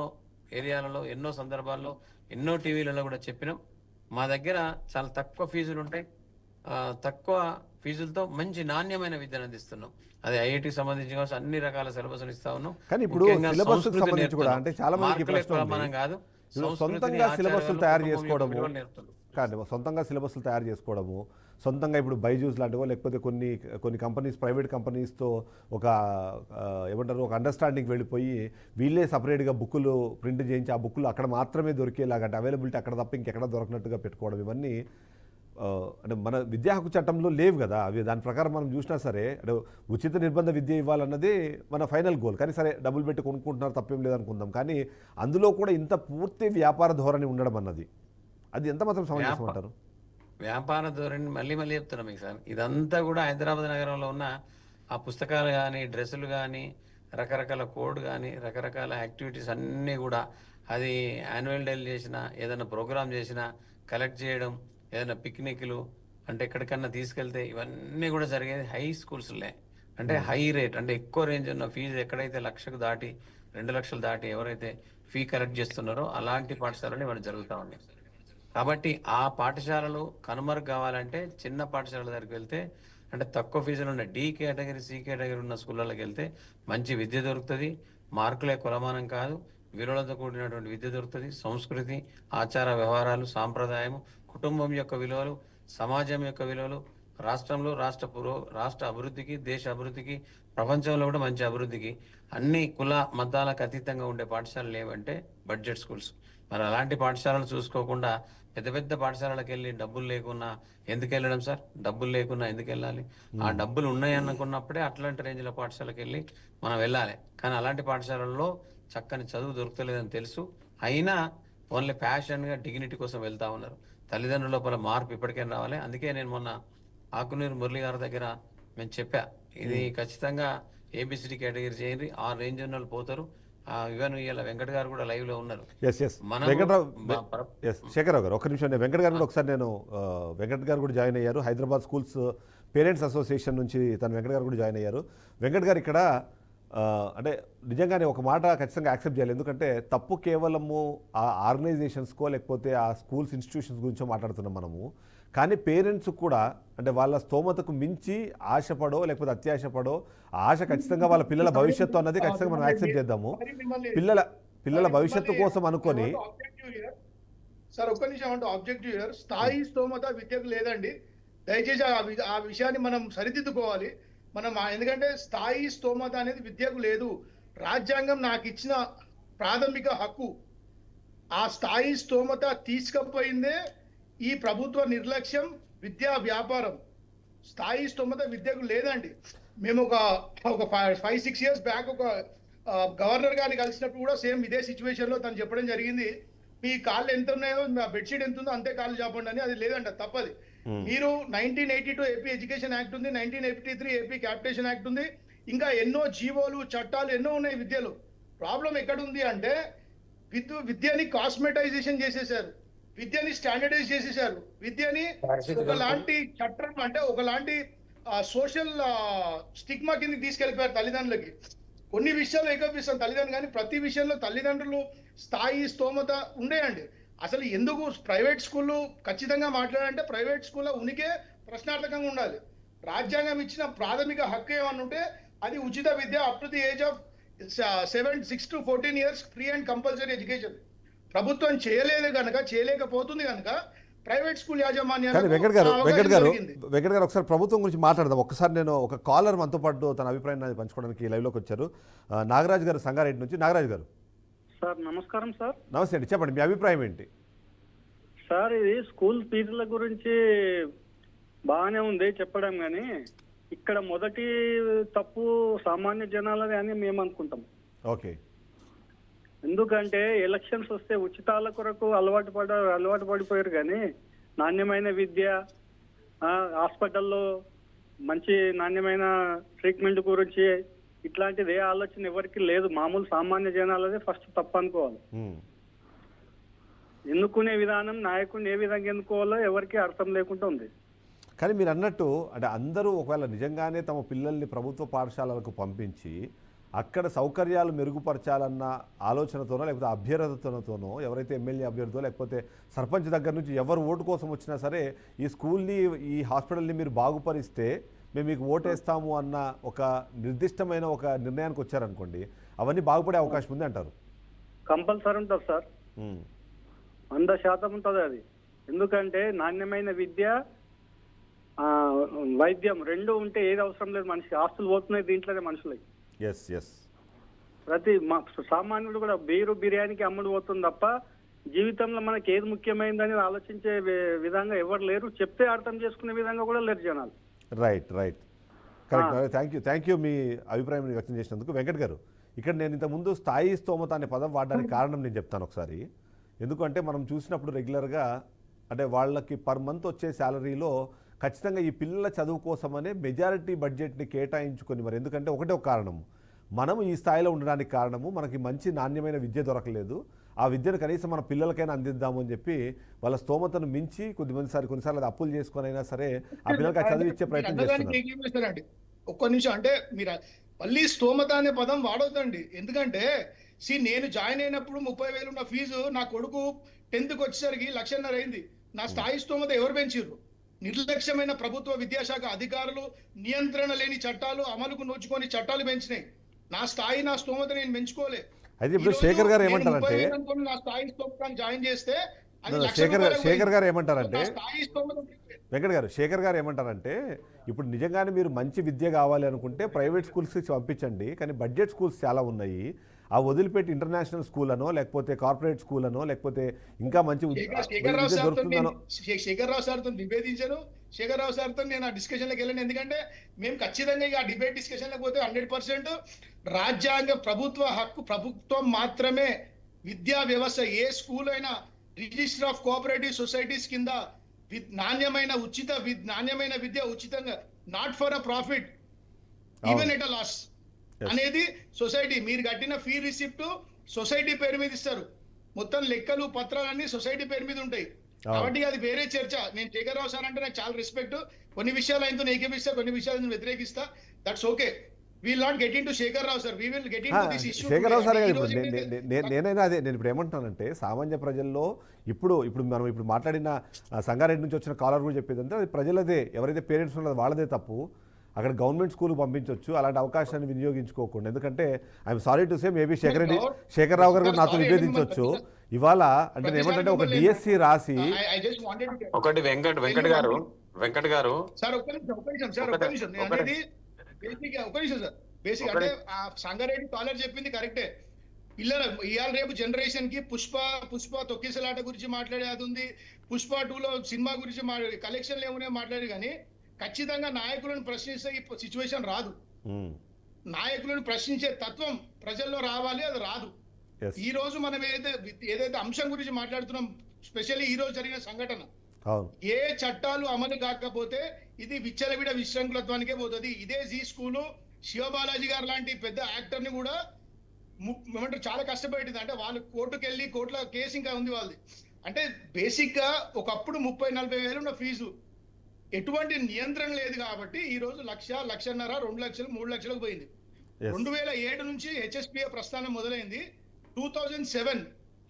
ఏరియాలలో, ఎన్నో సందర్భాల్లో, ఎన్నో టీవీలలో కూడా చెప్పినాం. మా దగ్గర చాలా తక్కువ ఫీజులు ఉంటాయి, తక్కువ ఫీజులతో మంచి నాణ్యమైన విద్యను అందిస్తున్నాం. అది ఐఐటికి సంబంధించి కావచ్చు, అన్ని రకాల సిలబస్ ఇస్తా ఉన్నాం. కానీ ఇప్పుడు సిలబస్ సంబంధించి కూడా అంటే చాలా మందికి మనం కాదు సొంతంగా సిలబస్లు తయారు చేసుకోవడము కాదు, సొంతంగా సిలబస్లు తయారు చేసుకోవడము, సొంతంగా ఇప్పుడు బైజూస్ లాంటివో లేకపోతే కొన్ని కంపెనీస్, ప్రైవేట్ కంపెనీస్తో ఒక ఏమంటారు ఒక అండర్స్టాండింగ్ వెళ్ళిపోయి వీళ్ళే సపరేట్గా బుక్కులు ప్రింట్ చేయించి ఆ బుక్కులు అక్కడ మాత్రమే దొరికేలాగా అంటే అవైలబిలిటీ అక్కడ తప్ప ఇంకెక్కడ దొరకనట్టుగా పెట్టుకోవడం, ఇవన్నీ అంటే మన విద్యా హక్కు చట్టంలో లేవు కదా. అవి దాని ప్రకారం మనం చూసినా సరే అంటే ఉచిత నిర్బంధ విద్య ఇవ్వాలన్నది మన ఫైనల్ గోల్. కానీ సరే డబ్బులు పెట్టి కొనుక్కుంటున్నారు, తప్పేం లేదనుకుందాం. కానీ అందులో కూడా ఇంత పూర్తి వ్యాపార ధోరణి ఉండడం అన్నది అది ఎంత మాత్రం సమంజసం అంటారు? వ్యాపార ధోరణి మళ్ళీ చెప్తున్నాం మీకు సార్, ఇదంతా కూడా హైదరాబాద్ నగరంలో ఉన్న ఆ పుస్తకాలు కానీ, డ్రెస్సులు కానీ, రకరకాల కోడ్ కానీ, రకరకాల యాక్టివిటీస్ అన్నీ కూడా అది యాన్యువల్ డేలు చేసినా, ఏదైనా ప్రోగ్రామ్ చేసినా కలెక్ట్ చేయడం, ఏదైనా పిక్నిక్లు అంటే ఎక్కడికన్నా తీసుకెళ్తే ఇవన్నీ కూడా జరిగేది హై స్కూల్స్లే. అంటే హై రేట్ అంటే ఎక్కువ రేంజ్ ఉన్న ఫీజు ఎక్కడైతే 1,00,000 దాటి 2,00,000 దాటి ఎవరైతే ఫీ కలెక్ట్ చేస్తున్నారో అలాంటి పాఠశాలలు ఇవన్నీ జరుగుతూ ఉన్నాయి. కాబట్టి ఆ పాఠశాలలు కనుమరుగు కావాలంటే చిన్న పాఠశాలల దగ్గరికి వెళ్తే అంటే తక్కువ ఫీజులు ఉన్న డి కేటగిరీ, సి కేటగిరీ ఉన్న స్కూళ్ళకి వెళ్తే మంచి విద్య దొరుకుతుంది. మార్కులే కొలమానం కాదు, విలువలతో కూడినటువంటి విద్య దొరుకుతుంది. సంస్కృతి, ఆచార వ్యవహారాలు, సాంప్రదాయము, కుటుంబం యొక్క విలువలు, సమాజం యొక్క విలువలు, రాష్ట్రంలో రాష్ట్ర అభివృద్ధికి, దేశ అభివృద్ధికి, ప్రపంచంలో కూడా మంచి అభివృద్ధికి అన్ని కుల మతాలకు అతీతంగా ఉండే పాఠశాలలు ఏమంటే బడ్జెట్ స్కూల్స్. మరి అలాంటి పాఠశాలలు చూసుకోకుండా పెద్ద పెద్ద పాఠశాలలకు వెళ్ళి డబ్బులు లేకున్నా ఎందుకు వెళ్ళడం సార్? డబ్బులు లేకున్నా ఎందుకు వెళ్ళాలి? ఆ డబ్బులు ఉన్నాయి అనుకున్నప్పుడే అట్లాంటి రేంజ్ల పాఠశాలకు వెళ్ళి మనం వెళ్ళాలి. కానీ అలాంటి పాఠశాలల్లో చక్కని చదువు దొరకలేదని తెలుసు, అయినా ఓన్లీ ప్యాషన్గా డిగ్నిటీ కోసం వెళ్తా ఉన్నారు. తల్లిదండ్రుల లోపల మార్పు ఇప్పటికైనా రావాలి. అందుకే నేను మొన్న ఆకునూరు మురళి గారి దగ్గర మేము చెప్పా, ఇది ఖచ్చితంగా ఏబిసిడి కేటగిరీ చేయండి, ఆ రేంజ్ ఉన్న వాళ్ళు పోతారు. ఇవన్ ఇవాళ వెంకట్ గారు కూడా లైవ్ లో ఉన్నారు. శేఖర్ గారు ఒక నిమిషం, వెంకట్ గారు కూడా ఒకసారి నేను వెంకట్ గారు కూడా జాయిన్ అయ్యారు, హైదరాబాద్ స్కూల్స్ పేరెంట్స్ అసోసియేషన్ నుంచి తను వెంకట్ గారు కూడా జాయిన్ అయ్యారు. వెంకట్ గారు ఇక్కడ అంటే నిజంగానే ఒక మాట ఖచ్చితంగా యాక్సెప్ట్ చేయాలి, ఎందుకంటే తప్పు కేవలము ఆ ఆర్గనైజేషన్స్కో లేకపోతే ఆ స్కూల్స్ ఇన్స్టిట్యూషన్స్ గురించో మాట్లాడుతున్నాం మనము. కానీ పేరెంట్స్ కూడా అంటే వాళ్ళ స్తోమతకు మించి ఆశపడో లేకపోతే అత్యాశపడో, ఆశ ఖచ్చితంగా వాళ్ళ పిల్లల భవిష్యత్తు అన్నది ఖచ్చితంగా మనం యాక్సెప్ట్ చేద్దాము. పిల్లల భవిష్యత్తు కోసం అనుకొని సార్ ఒక్క నిమిషం అంటే ఆబ్జెక్టివ్ ఇయర్ స్థాయి స్తోమత విద్యకు లేదండి. దయచేసి ఆ విషయాన్ని మనం సరిదిద్దుకోవాలి. మనం ఎందుకంటే స్థాయి స్తోమత అనేది విద్యకు లేదు. రాజ్యాంగం నాకు ఇచ్చిన ప్రాథమిక హక్కు. ఆ స్థాయి స్తోమత తీసుకపోయిందే ఈ ప్రభుత్వ నిర్లక్ష్యం, విద్యా వ్యాపారం. స్థాయి స్తోమత విద్యకు లేదండి. మేము ఒక 5-6 years బ్యాక్ ఒక గవర్నర్ గారిని కలిసినప్పుడు కూడా సేమ్ ఇదే సిచ్యువేషన్ లో తను చెప్పడం జరిగింది, మీ కాళ్ళు ఎంత ఉన్నాయో బెడ్షీట్ ఎంత ఉందో అంతే కాళ్ళు చాపండి అని. అది లేదంట, తప్పది. మీరు 1982 ఏపీ ఎడ్యుకేషన్ యాక్ట్ ఉంది, 1983 ఏపీ క్యాపిటేషన్ యాక్ట్ ఉంది, ఇంకా ఎన్నో జీవోలు చట్టాలు ఎన్నో ఉన్నాయి విద్యలో. ప్రాబ్లం ఎక్కడుంది అంటే విద్యని కాస్మెటైజేషన్ చేసేసారు, విద్యని స్టాండర్డైజ్ చేసేసారు, విద్యని ఒకలాంటి చట్టం అంటే ఒకలాంటి సోషల్ స్టిగ్మా కింద తీసుకెళ్ళిపోయారు తల్లిదండ్రులకి. కొన్ని విషయాలు ఏకపిస్తాం తల్లిదండ్రులు, కానీ ప్రతి విషయంలో తల్లిదండ్రులు స్థాయి స్తోమత ఉండేయండి. అసలు ఎందుకు ప్రైవేట్ స్కూళ్ళు ఖచ్చితంగా మాట్లాడాలంటే ప్రైవేట్ స్కూల్లో ఉనికే ప్రశ్నార్థకంగా ఉండాలి. రాజ్యాంగం ఇచ్చిన ప్రాథమిక హక్కు ఏమన్నా ఉంటే అది ఉచిత విద్య up to the age of 6 to 14 years free and compulsory education. ప్రభుత్వం చేయలేకపోతుంది కనుక ప్రైవేట్ స్కూల్ యాజమాన్యాలు. వెంకట్ గారు ఒకసారి ప్రభుత్వం గురించి మాట్లాడదాం. ఒకసారి నేను ఒక కాలర్ మనతో పాటు తన అభిప్రాయాన్ని పంచుకోవడానికి లైవ్లోకి వచ్చారు, నాగరాజ్ గారు సంగారెడ్డి నుంచి. నాగరాజ్ గారు సార్ నమస్కారం. సార్ నమస్తే అండి, చెప్పండి మీ అభిప్రాయం ఏంటి? సార్ ఇది స్కూల్ ఫీజుల గురించి బాగానే ఉంది చెప్పడం, కానీ ఇక్కడ మొదటి తప్పు సామాన్య జనాలది అని మేము అనుకుంటాం. ఓకే, ఎందుకంటే ఎలక్షన్స్ వస్తే ఉచితాల కొరకు అలవాటు పడిపోయారు, కానీ నాణ్యమైన విద్య, హాస్పిటల్లో మంచి నాణ్యమైన ట్రీట్మెంట్ గురించి ఇట్లాంటిది ఏ ఆలోచన ఎవరికి లేదు. మామూలు సామాన్య జనాలదే ఫస్ట్ తప్పు అనుకోవాలి. ఎన్నుకునే విధానం, నాయకుడిని ఏ విధంగా ఎన్నుకోవాలో ఎవరికి అర్థం లేకుండా ఉంది. కానీ మీరు అన్నట్టు అంటే అందరూ ఒకవేళ నిజంగానే తమ పిల్లల్ని ప్రభుత్వ పాఠశాలలకు పంపించి అక్కడ సౌకర్యాలు మెరుగుపరచాలన్న ఆలోచనతోనో లేకపోతే అభ్యర్థనతోనో, ఎవరైతే ఎమ్మెల్యే అభ్యర్థో లేకపోతే సర్పంచ్ దగ్గర నుంచి ఎవరు ఓటు కోసం వచ్చినా సరే ఈ స్కూల్ని ఈ హాస్పిటల్ని మీరు బాగుపరిస్తే మేము మీకు ఓటేస్తాము అన్న ఒక నిర్దిష్టమైన ఒక నిర్ణయానికి వచ్చారనుకోండి, అవన్నీ బాగుపడే అవకాశం ఉంది అంటారు. కంపల్సరీ ఉంటుంది సార్, 100% ఉంటుంది అది. ఎందుకంటే నాణ్యమైన విద్య, వైద్యం రెండు ఉంటే ఏది అవసరం లేదు మనిషి. ఆస్తులు పోతున్నాయి దీంట్లోనే మనుషులకి. ప్రతి సామాన్యుడు కూడా బిర్యానీకి అమ్ముడు పోతుంది తప్ప జీవితంలో మనకి ఏది ముఖ్యమైనదని ఆలోచించే విధంగా ఎవరు లేరు. చెప్తే అర్థం చేసుకునే విధంగా కూడా లేరు జనాలు. Right correct. థ్యాంక్ యూ మీ అభిప్రాయం వ్యక్తం చేసినందుకు. వెంకట్ గారు, ఇక్కడ నేను ఇంతకుముందు స్థాయి స్తోమత అనే పదం వాడడానికి కారణం నేను చెప్తాను ఒకసారి. ఎందుకంటే మనం చూసినప్పుడు రెగ్యులర్గా అంటే వాళ్ళకి పర్ మంత్ వచ్చే శాలరీలో ఖచ్చితంగా ఈ పిల్లల చదువు కోసమనే మెజారిటీ బడ్జెట్ని కేటాయించుకొని, మరి ఎందుకంటే ఒకటే ఒక కారణము, మనము ఈ స్థాయిలో ఉండడానికి కారణము మనకి మంచి నాణ్యమైన విద్య దొరకలేదు, ఆ విద్యను కనీసం మన పిల్లలకైనా అందిద్దాము అని చెప్పి వాళ్ళ స్తోమతను మించి కొన్నిసార్లు అది అప్పులు చేసుకొని అయినా సరే ఆ పిల్లలకి ఆ చదివి ఇచ్చే ప్రయత్నం చేస్తున్నారు. ఒక్క నిమిషం అంటే మీరు మళ్ళీ స్తోమత అనే పదం వాడొద్దండి. ఎందుకంటే నేను జాయిన్ అయినప్పుడు 30,000 ఉన్న ఫీజు నా కొడుకు 10th వచ్చేసరికి 1,50,000 అయింది. నా స్థాయి స్తోమత ఎవరు పెంచారు? నిర్లక్ష్యమైన ప్రభుత్వ విద్యాశాఖ అధికారులు, నియంత్రణ లేని చట్టాలు, అమలుకు నోచుకొని చట్టాలు పెంచినాయి. నా స్థాయి నా స్తోమత నేను పెంచుకోలే. అయితే ఇప్పుడు శేఖర్ గారు ఏమంటారంటే, నా స్థాయి స్తోమతాన్ని జాయిన్ చేస్తే శేఖర్ గారు ఏమంటారంటే వెంకట్ గారు, శేఖర్ గారు ఏమంటారంటే ఇప్పుడు నిజంగానే మీరు మంచి విద్య కావాలి అనుకుంటే ప్రైవేట్ స్కూల్స్కి పంపించండి, కానీ బడ్జెట్ స్కూల్స్ చాలా ఉన్నాయి. ఆ వదిలిపెట్టి ఇంటర్నేషనల్ స్కూల్ అనో లేకపోతే కార్పొరేట్ స్కూల్ అనో లేకపోతే ఇంకా మంచి శేఖర్ దొరుకుతుందనో. రావు సార్తో విభేదించాను. శేఖర్ రావు సార్తో నేను ఆ డిస్కషన్లోకి వెళ్ళాను. ఎందుకంటే మేము ఖచ్చితంగా ఇక ఆ డిబేట్ డిస్కషన్లోకి పోతే 100% రాజ్యాంగ ప్రభుత్వ హక్కు, ప్రభుత్వం మాత్రమే విద్యా వ్యవస్థ ఏ స్కూల్ అయినా రిజిస్టర్ ఆఫ్ కోఆపరేటివ్ సొసైటీస్ కింద నాణ్యమైన విద్య ఉచితంగా, not for a profit even at a loss అనేది సొసైటీ. మీరు కట్టిన ఫీ రిసిప్ట్ సొసైటీ పేరు మీద ఇస్తారు. మొత్తం లెక్కలు పత్రాలన్నీ సొసైటీ పేరు మీద ఉంటాయి. కాబట్టి అది వేరే చర్చ. నేను శేఖర్ రావు సార్ అంటే నాకు చాలా రెస్పెక్ట్. కొన్ని విషయాలు ఆయనతో ఏకీపిస్తా, కొన్ని విషయాలు వ్యతిరేకిస్తా. That's okay. Will not get into Shekhar Rao sir. We will get into this issue. Shekhar Rao sir నేనైనా అదే నేను ఇప్పుడు ఏమంటున్నానంటే సామాన్య ప్రజల్లో ఇప్పుడు మనం ఇప్పుడు మాట్లాడిన సంగారెడ్డి నుంచి వచ్చిన కాలర్ కూడా చెప్పేది అంటే అది ప్రజలదే, ఎవరైతే పేరెంట్స్ ఉన్నదో వాళ్ళదే తప్పు. అక్కడ గవర్నమెంట్ స్కూల్కి పంపించవచ్చు, అలాంటి అవకాశాన్ని వినియోగించుకోకుండా. ఎందుకంటే I'm sorry to say maybe Shekhar Rao garu కూడా నాతో విభేదించవచ్చు ఇవాళ. అంటే నేను ఏమంటే ఒక డిఎస్సి రాసి ఒకటి వెంకట్ గారు సార్ ఒక్క నిమిషం సార్. బేసిక్ అంటే ఆ సంగారెడ్డి కాలర్ చెప్పింది కరెక్టే. పిల్లల ఇవాళ రేపు జనరేషన్ కి పుష్ప తొక్కిసలాట గురించి మాట్లాడే అది ఉంది, పుష్ప 2లో సినిమా గురించి కలెక్షన్లు ఏమునే మాట్లాడి, కానీ ఖచ్చితంగా నాయకులను ప్రశ్నిస్తే ఈ సిచ్యువేషన్ రాదు. నాయకులను ప్రశ్నించే తత్వం ప్రజల్లో రావాలి, అది రాదు. ఈ రోజు మనం ఏదైతే అంశం గురించి మాట్లాడుతున్నాం, స్పెషల్లీ ఈ రోజు జరిగిన సంఘటన, ఏ చట్టాలు అమలు కాకపోతే ఇది విచ్చలవిడ విశృంఖలత్వానికే పోతుంది. ఇదే జీ స్కూలు శివబాలాజీ గారు లాంటి పెద్ద యాక్టర్ ని కూడా ఏమంటారు చాలా కష్టపెట్టింది. అంటే వాళ్ళు కోర్టులో కేసు ఇంకా ఉంది వాళ్ళది. అంటే బేసిక్ గా ఒకప్పుడు 30-40 వేలు ఉన్న ఫీజు ఎటువంటి నియంత్రణ లేదు కాబట్టి ఈ రోజు 1,00,000, 1,50,000, 2 లక్షలు, 3 లక్షలకు పోయింది. 2007 నుంచి హెచ్ఎస్పిఏ ప్రస్థానం మొదలైంది. 2007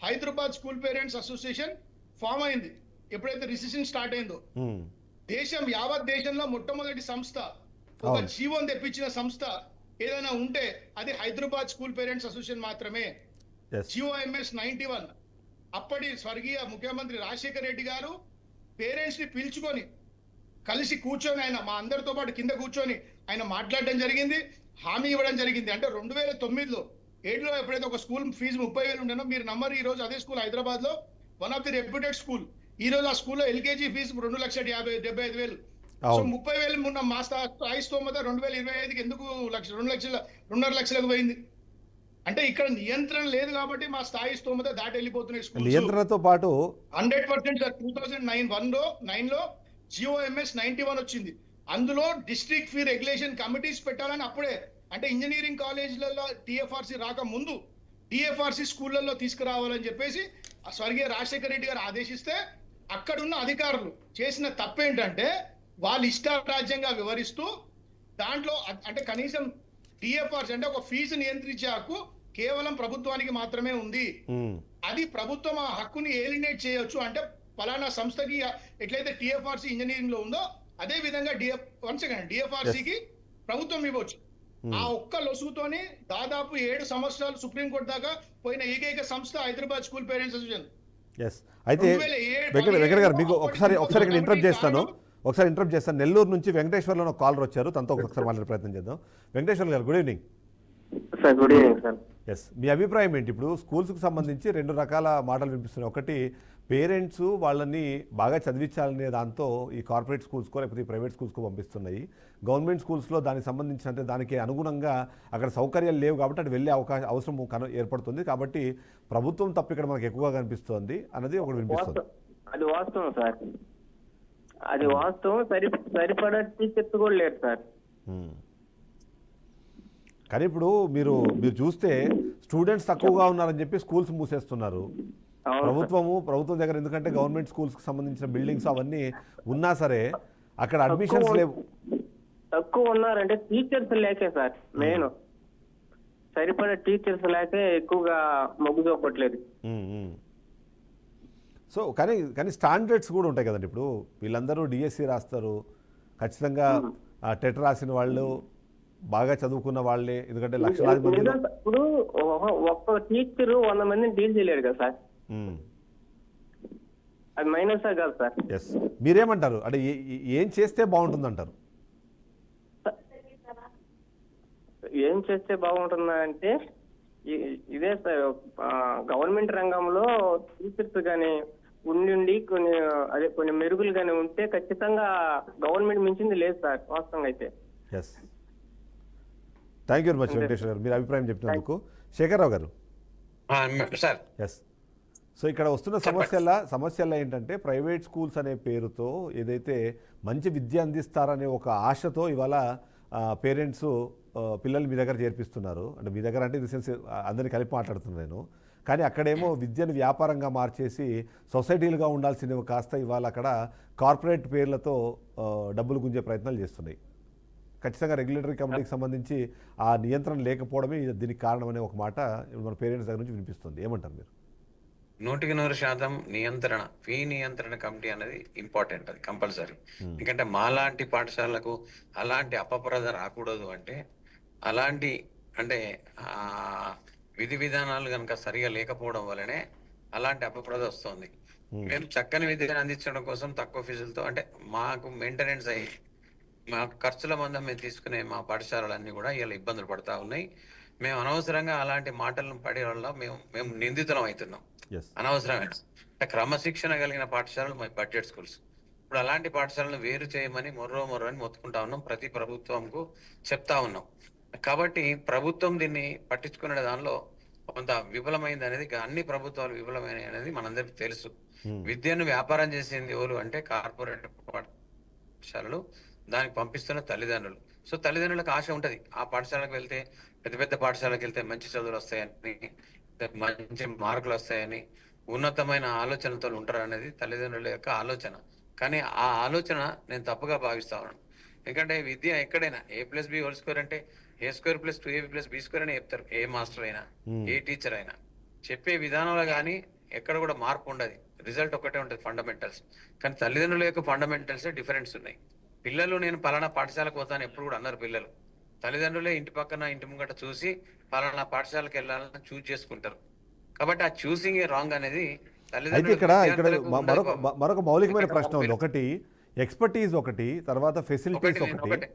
Hyderabad school parents association form అయింది. ఎప్పుడైతే రిసెషన్ స్టార్ట్ అయిందో యావత్ దేశంలో మొట్టమొదటి సంస్థ, ఒక జీవోని తెప్పించిన సంస్థ ఏదైనా ఉంటే అది హైదరాబాద్ స్కూల్ పేరెంట్స్ అసోసియేషన్ మాత్రమే. GOMS 91 అప్పటి స్వర్గీయ ముఖ్యమంత్రి రాజశేఖర రెడ్డి గారు పేరెంట్స్ ని పిలుచుకొని కలిసి కూర్చొని ఆయన మా అందరితో పాటు కింద కూర్చొని ఆయన మాట్లాడడం జరిగింది, హామీ ఇవ్వడం జరిగింది. అంటే 2009లో 7లో ఎప్పుడైతే ఒక స్కూల్ ఫీజు 30,000 ఉండేనో మీరు నమ్మరు, ఈ రోజు అదే స్కూల్ హైదరాబాద్ లో one of the reputed school. ఈ రోజు ఆ స్కూల్లో ఎల్కేజీ ఫీజు 2,75,000. సో 30,000 ఉన్న మా స్థాయి స్తోమత 2025కి ఎందుకు 2,2 లక్షలకు పోయింది? అంటే ఇక్కడ నియంత్రణ లేదు కాబట్టి మా స్థాయి స్తోమత దాటి వెళ్ళిపోతున్నాయి స్కూల్. నియంత్రణతో పాటు 100% సార్. 2009లో GOMS 91 వచ్చింది. అందులో డిస్ట్రిక్ట్ ఫీ రెగ్యులేషన్ కమిటీస్ పెట్టాలని అప్పుడే, అంటే ఇంజనీరింగ్ కాలేజీలలో TFRC రాక ముందు TFRC స్కూళ్లలో తీసుకురావాలని చెప్పేసి స్వర్గీయ రాజశేఖర రెడ్డి గారు ఆదేశిస్తే అక్కడున్న అధికారులు చేసిన తప్పేంటంటే వాళ్ళు ఇష్టారాజ్యంగా వివరిస్తూ దాంట్లో అంటే కనీసం TFRC అంటే ఒక ఫీజు నియంత్రించే హక్కు కేవలం ప్రభుత్వానికి మాత్రమే ఉంది. అది ప్రభుత్వం ఆ హక్కుని ఏలినేట్ చేయొచ్చు. అంటే ఫలానా సంస్థకి ఎట్లయితే TFRC ఇంజనీరింగ్ లో ఉందో అదే విధంగా DFRCకి ప్రభుత్వం ఇవ్వచ్చు. ఆ ఒక్క లొసుగుతోని దాదాపు 7 సంవత్సరాలు సుప్రీంకోర్టు దాకా పోయిన ఏకైక సంస్థ హైదరాబాద్ స్కూల్ పేరెంట్స్ అసోసియేషన్. అయితే వెంకట గారు మీకు ఒకసారి ఇక్కడ ఇంటరప్ట్ చేస్తాను. నెల్లూరు నుంచి వెంకటేశ్వర్లో ఒక కాలర్ వచ్చారు, తనతో ఒకసారి మాట్లాడే ప్రయత్నం చేద్దాం. Venkateshwar garu, good evening. Sir good evening sir. మీ అభిప్రాయం ఏంటి? ఇప్పుడు స్కూల్స్కి సంబంధించి 2 రకాల మాటలు వినిపిస్తున్నాయి. ఒకటి పేరెంట్స్ వాళ్ళని బాగా చదివించాలనే దాంతో ఈ కార్పొరేట్ స్కూల్స్కో లేకపోతే ఈ ప్రైవేట్ స్కూల్స్కో పంపిస్తున్నాయి. గవర్నమెంట్ స్కూల్స్లో దానికి సంబంధించినంటే దానికి అనుగుణంగా అక్కడ సౌకర్యాలు లేవు కాబట్టి అటు వెళ్ళే అవసరం ఏర్పడుతుంది. కాబట్టి ప్రభుత్వం తప్పు ఇక్కడ మనకు ఎక్కువగా కనిపిస్తోంది అన్నది ఒకటి వినిపిస్తుంది. అది వాస్తవం సార్, అది వాస్తవం. సరిపడా టీచర్స్ కూడా లేరు సార్. కానీ ఇప్పుడు మీరు చూస్తే స్టూడెంట్స్ తక్కువగా ఉన్నారని చెప్పి స్కూల్స్ మూసేస్తున్నారు. ప్రభుత్వం దగ్గర, ఎందుకంటే గవర్నమెంట్ స్కూల్స్కి సంబంధించిన బిల్డింగ్స్ అవన్నీ ఉన్నా సరే అక్కడ అడ్మిషన్స్ లేవు. తక్కువ ఉన్నారంటే టీచర్స్ లేకే సార్. మెయిన్ సరిపడా టీచర్స్ లేకే ఎక్కువగా మొగ్గు చూపట్లేదు. సో కానీ స్టాండర్డ్స్ కూడా ఉంటాయి కదండి. ఇప్పుడు వీళ్ళందరూ డిఎస్సి రాస్తారు, ఖచ్చితంగా టెట్ రాసిన వాళ్ళు బాగా చదువుకున్న వాళ్ళే, ఎందుకంటే లక్షలాది మంది. ఇప్పుడు ఒక్క టీచర్ 100 మందిని డీల్ చేయలేరు కదా సార్. అది మైనసా కాదు సార్. ఎస్, మీరేమంటారు? అంటే ఏం చేస్తే బాగుంటుందంటారు? ఏం చేస్తే బాగుంటుందా అంటే ఇదే సార్, గవర్నమెంట్ రంగంలో టీచర్స్ కానీ ఉండి కొన్ని మెరుగులు కానీ ఉంటే ఖచ్చితంగా గవర్నమెంట్ మించింది లేదు సార్ వాస్తవంగా అయితే. Yes, thank you very much Venkateswara garu, మీరు అభిప్రాయం చెప్పినందుకు. శేఖర్రావు గారు. Sir yes. సో ఇక్కడ వస్తున్న సమస్యల్లో ఏంటంటే ప్రైవేట్ స్కూల్స్ అనే పేరుతో ఏదైతే మంచి విద్య అందిస్తారనే ఒక ఆశతో ఇవాళ పేరెంట్స్ పిల్లల్ని మీ దగ్గర చేర్పిస్తున్నారు. అంటే మీ దగ్గర అంటే ఇన్ ది సెన్స్ అందరినీ కలిపి మాట్లాడుతున్నాను నేను. కానీ అక్కడేమో విద్యను వ్యాపారంగా మార్చేసి సొసైటీలుగా ఉండాల్సినవి కాస్త ఇవాళ అక్కడ కార్పొరేట్ పేర్లతో డబ్బులు గుంజే ప్రయత్నాలు చేస్తున్నాయి. ఖచ్చితంగా రెగ్యులేటరీ కమిటీకి సంబంధించి ఆ నియంత్రణ లేకపోవడమే దీనికి కారణమనే ఒక మాట మన పేరెంట్స్ దగ్గర నుంచి వినిపిస్తుంది. ఏమంటారు మీరు? 100% నియంత్రణ, ఫీ నియంత్రణ కమిటీ అనేది ఇంపార్టెంట్, అది కంపల్సరీ. ఎందుకంటే మాలాంటి పాఠశాలకు అలాంటి అపప్రద రాకూడదు అంటే అలాంటి అంటే విధి విధానాలు కనుక సరిగా లేకపోవడం వల్లనే అలాంటి అపప్రద వస్తుంది. మేము చక్కని విద్యను అందించడం కోసం తక్కువ ఫీజులతో అంటే మాకు మెయింటెనెన్స్ అయ్యి మా ఖర్చుల మందం మేము తీసుకునే మా పాఠశాలలన్నీ కూడా ఇలా ఇబ్బందులు పడతా ఉన్నాయి. మేము అనవసరంగా అలాంటి మాటలను పడే వల్ల మేము నిందితులం అవుతున్నాం అనవసరమైన. అంటే క్రమశిక్షణ కలిగిన పాఠశాలలు మా బడ్జెట్ స్కూల్స్. ఇప్పుడు అలాంటి పాఠశాలను వేరు చేయమని మొర్రో అని మొత్తుకుంటా ఉన్నాం, ప్రతి ప్రభుత్వంకు చెప్తా ఉన్నాం. కాబట్టి ప్రభుత్వం దీన్ని పట్టించుకునే దానిలో కొంత విఫలమైంది అనేది, అన్ని ప్రభుత్వాలు విఫలమైనవి అనేది మనందరికి తెలుసు. విద్యను వ్యాపారం చేసింది ఎవరు అంటే కార్పొరేట్ పాఠశాలలు, దానికి పంపిస్తున్న తల్లిదండ్రులు. సో తల్లిదండ్రులకు ఆశ ఉంటది, ఆ పాఠశాలకు వెళ్తే పెద్ద పాఠశాలకు వెళ్తే మంచి చదువులు వస్తాయని, మంచి మార్కులు వస్తాయని, ఉన్నతమైన ఆలోచనలతో ఉంటారు అనేది తల్లిదండ్రుల యొక్క ఆలోచన. కానీ ఆ ఆలోచన నేను తప్పుగా భావిస్తా ఉన్నాను. ఎందుకంటే విద్య ఎక్కడైనా A+B² అంటే A² + 2AB + B² అని చెప్తారు. ఏ మాస్టర్ అయినా ఏ టీచర్ అయినా చెప్పే విధానంలో కానీ ఎక్కడ కూడా మార్పు ఉండదు, రిజల్ట్ ఒకటే ఉంటుంది, ఫండమెంటల్స్. కానీ తల్లిదండ్రుల యొక్క ఫండమెంటల్స్ డిఫరెన్స్ ఉన్నాయి. పిల్లలు నేను పలానా పాఠశాలకు పోతాను ఎప్పుడు కూడా అన్నారు పిల్లలు. తల్లిదండ్రులే ఇంటి పక్కన ఇంటి ముంగట చూసి పలానా పాఠశాలకు వెళ్ళాలని చూస్ చేసుకుంటారు. కాబట్టి ఆ చూసింగ్ రాంగ్ అనేది అయితే ఇక్కడ మరొక మౌలికమైన ప్రశ్న ఉంది. ఒకటి ఎక్స్పర్టీజ్, ఒకటి తర్వాత ఫెసిలిటీస్, ఒకటి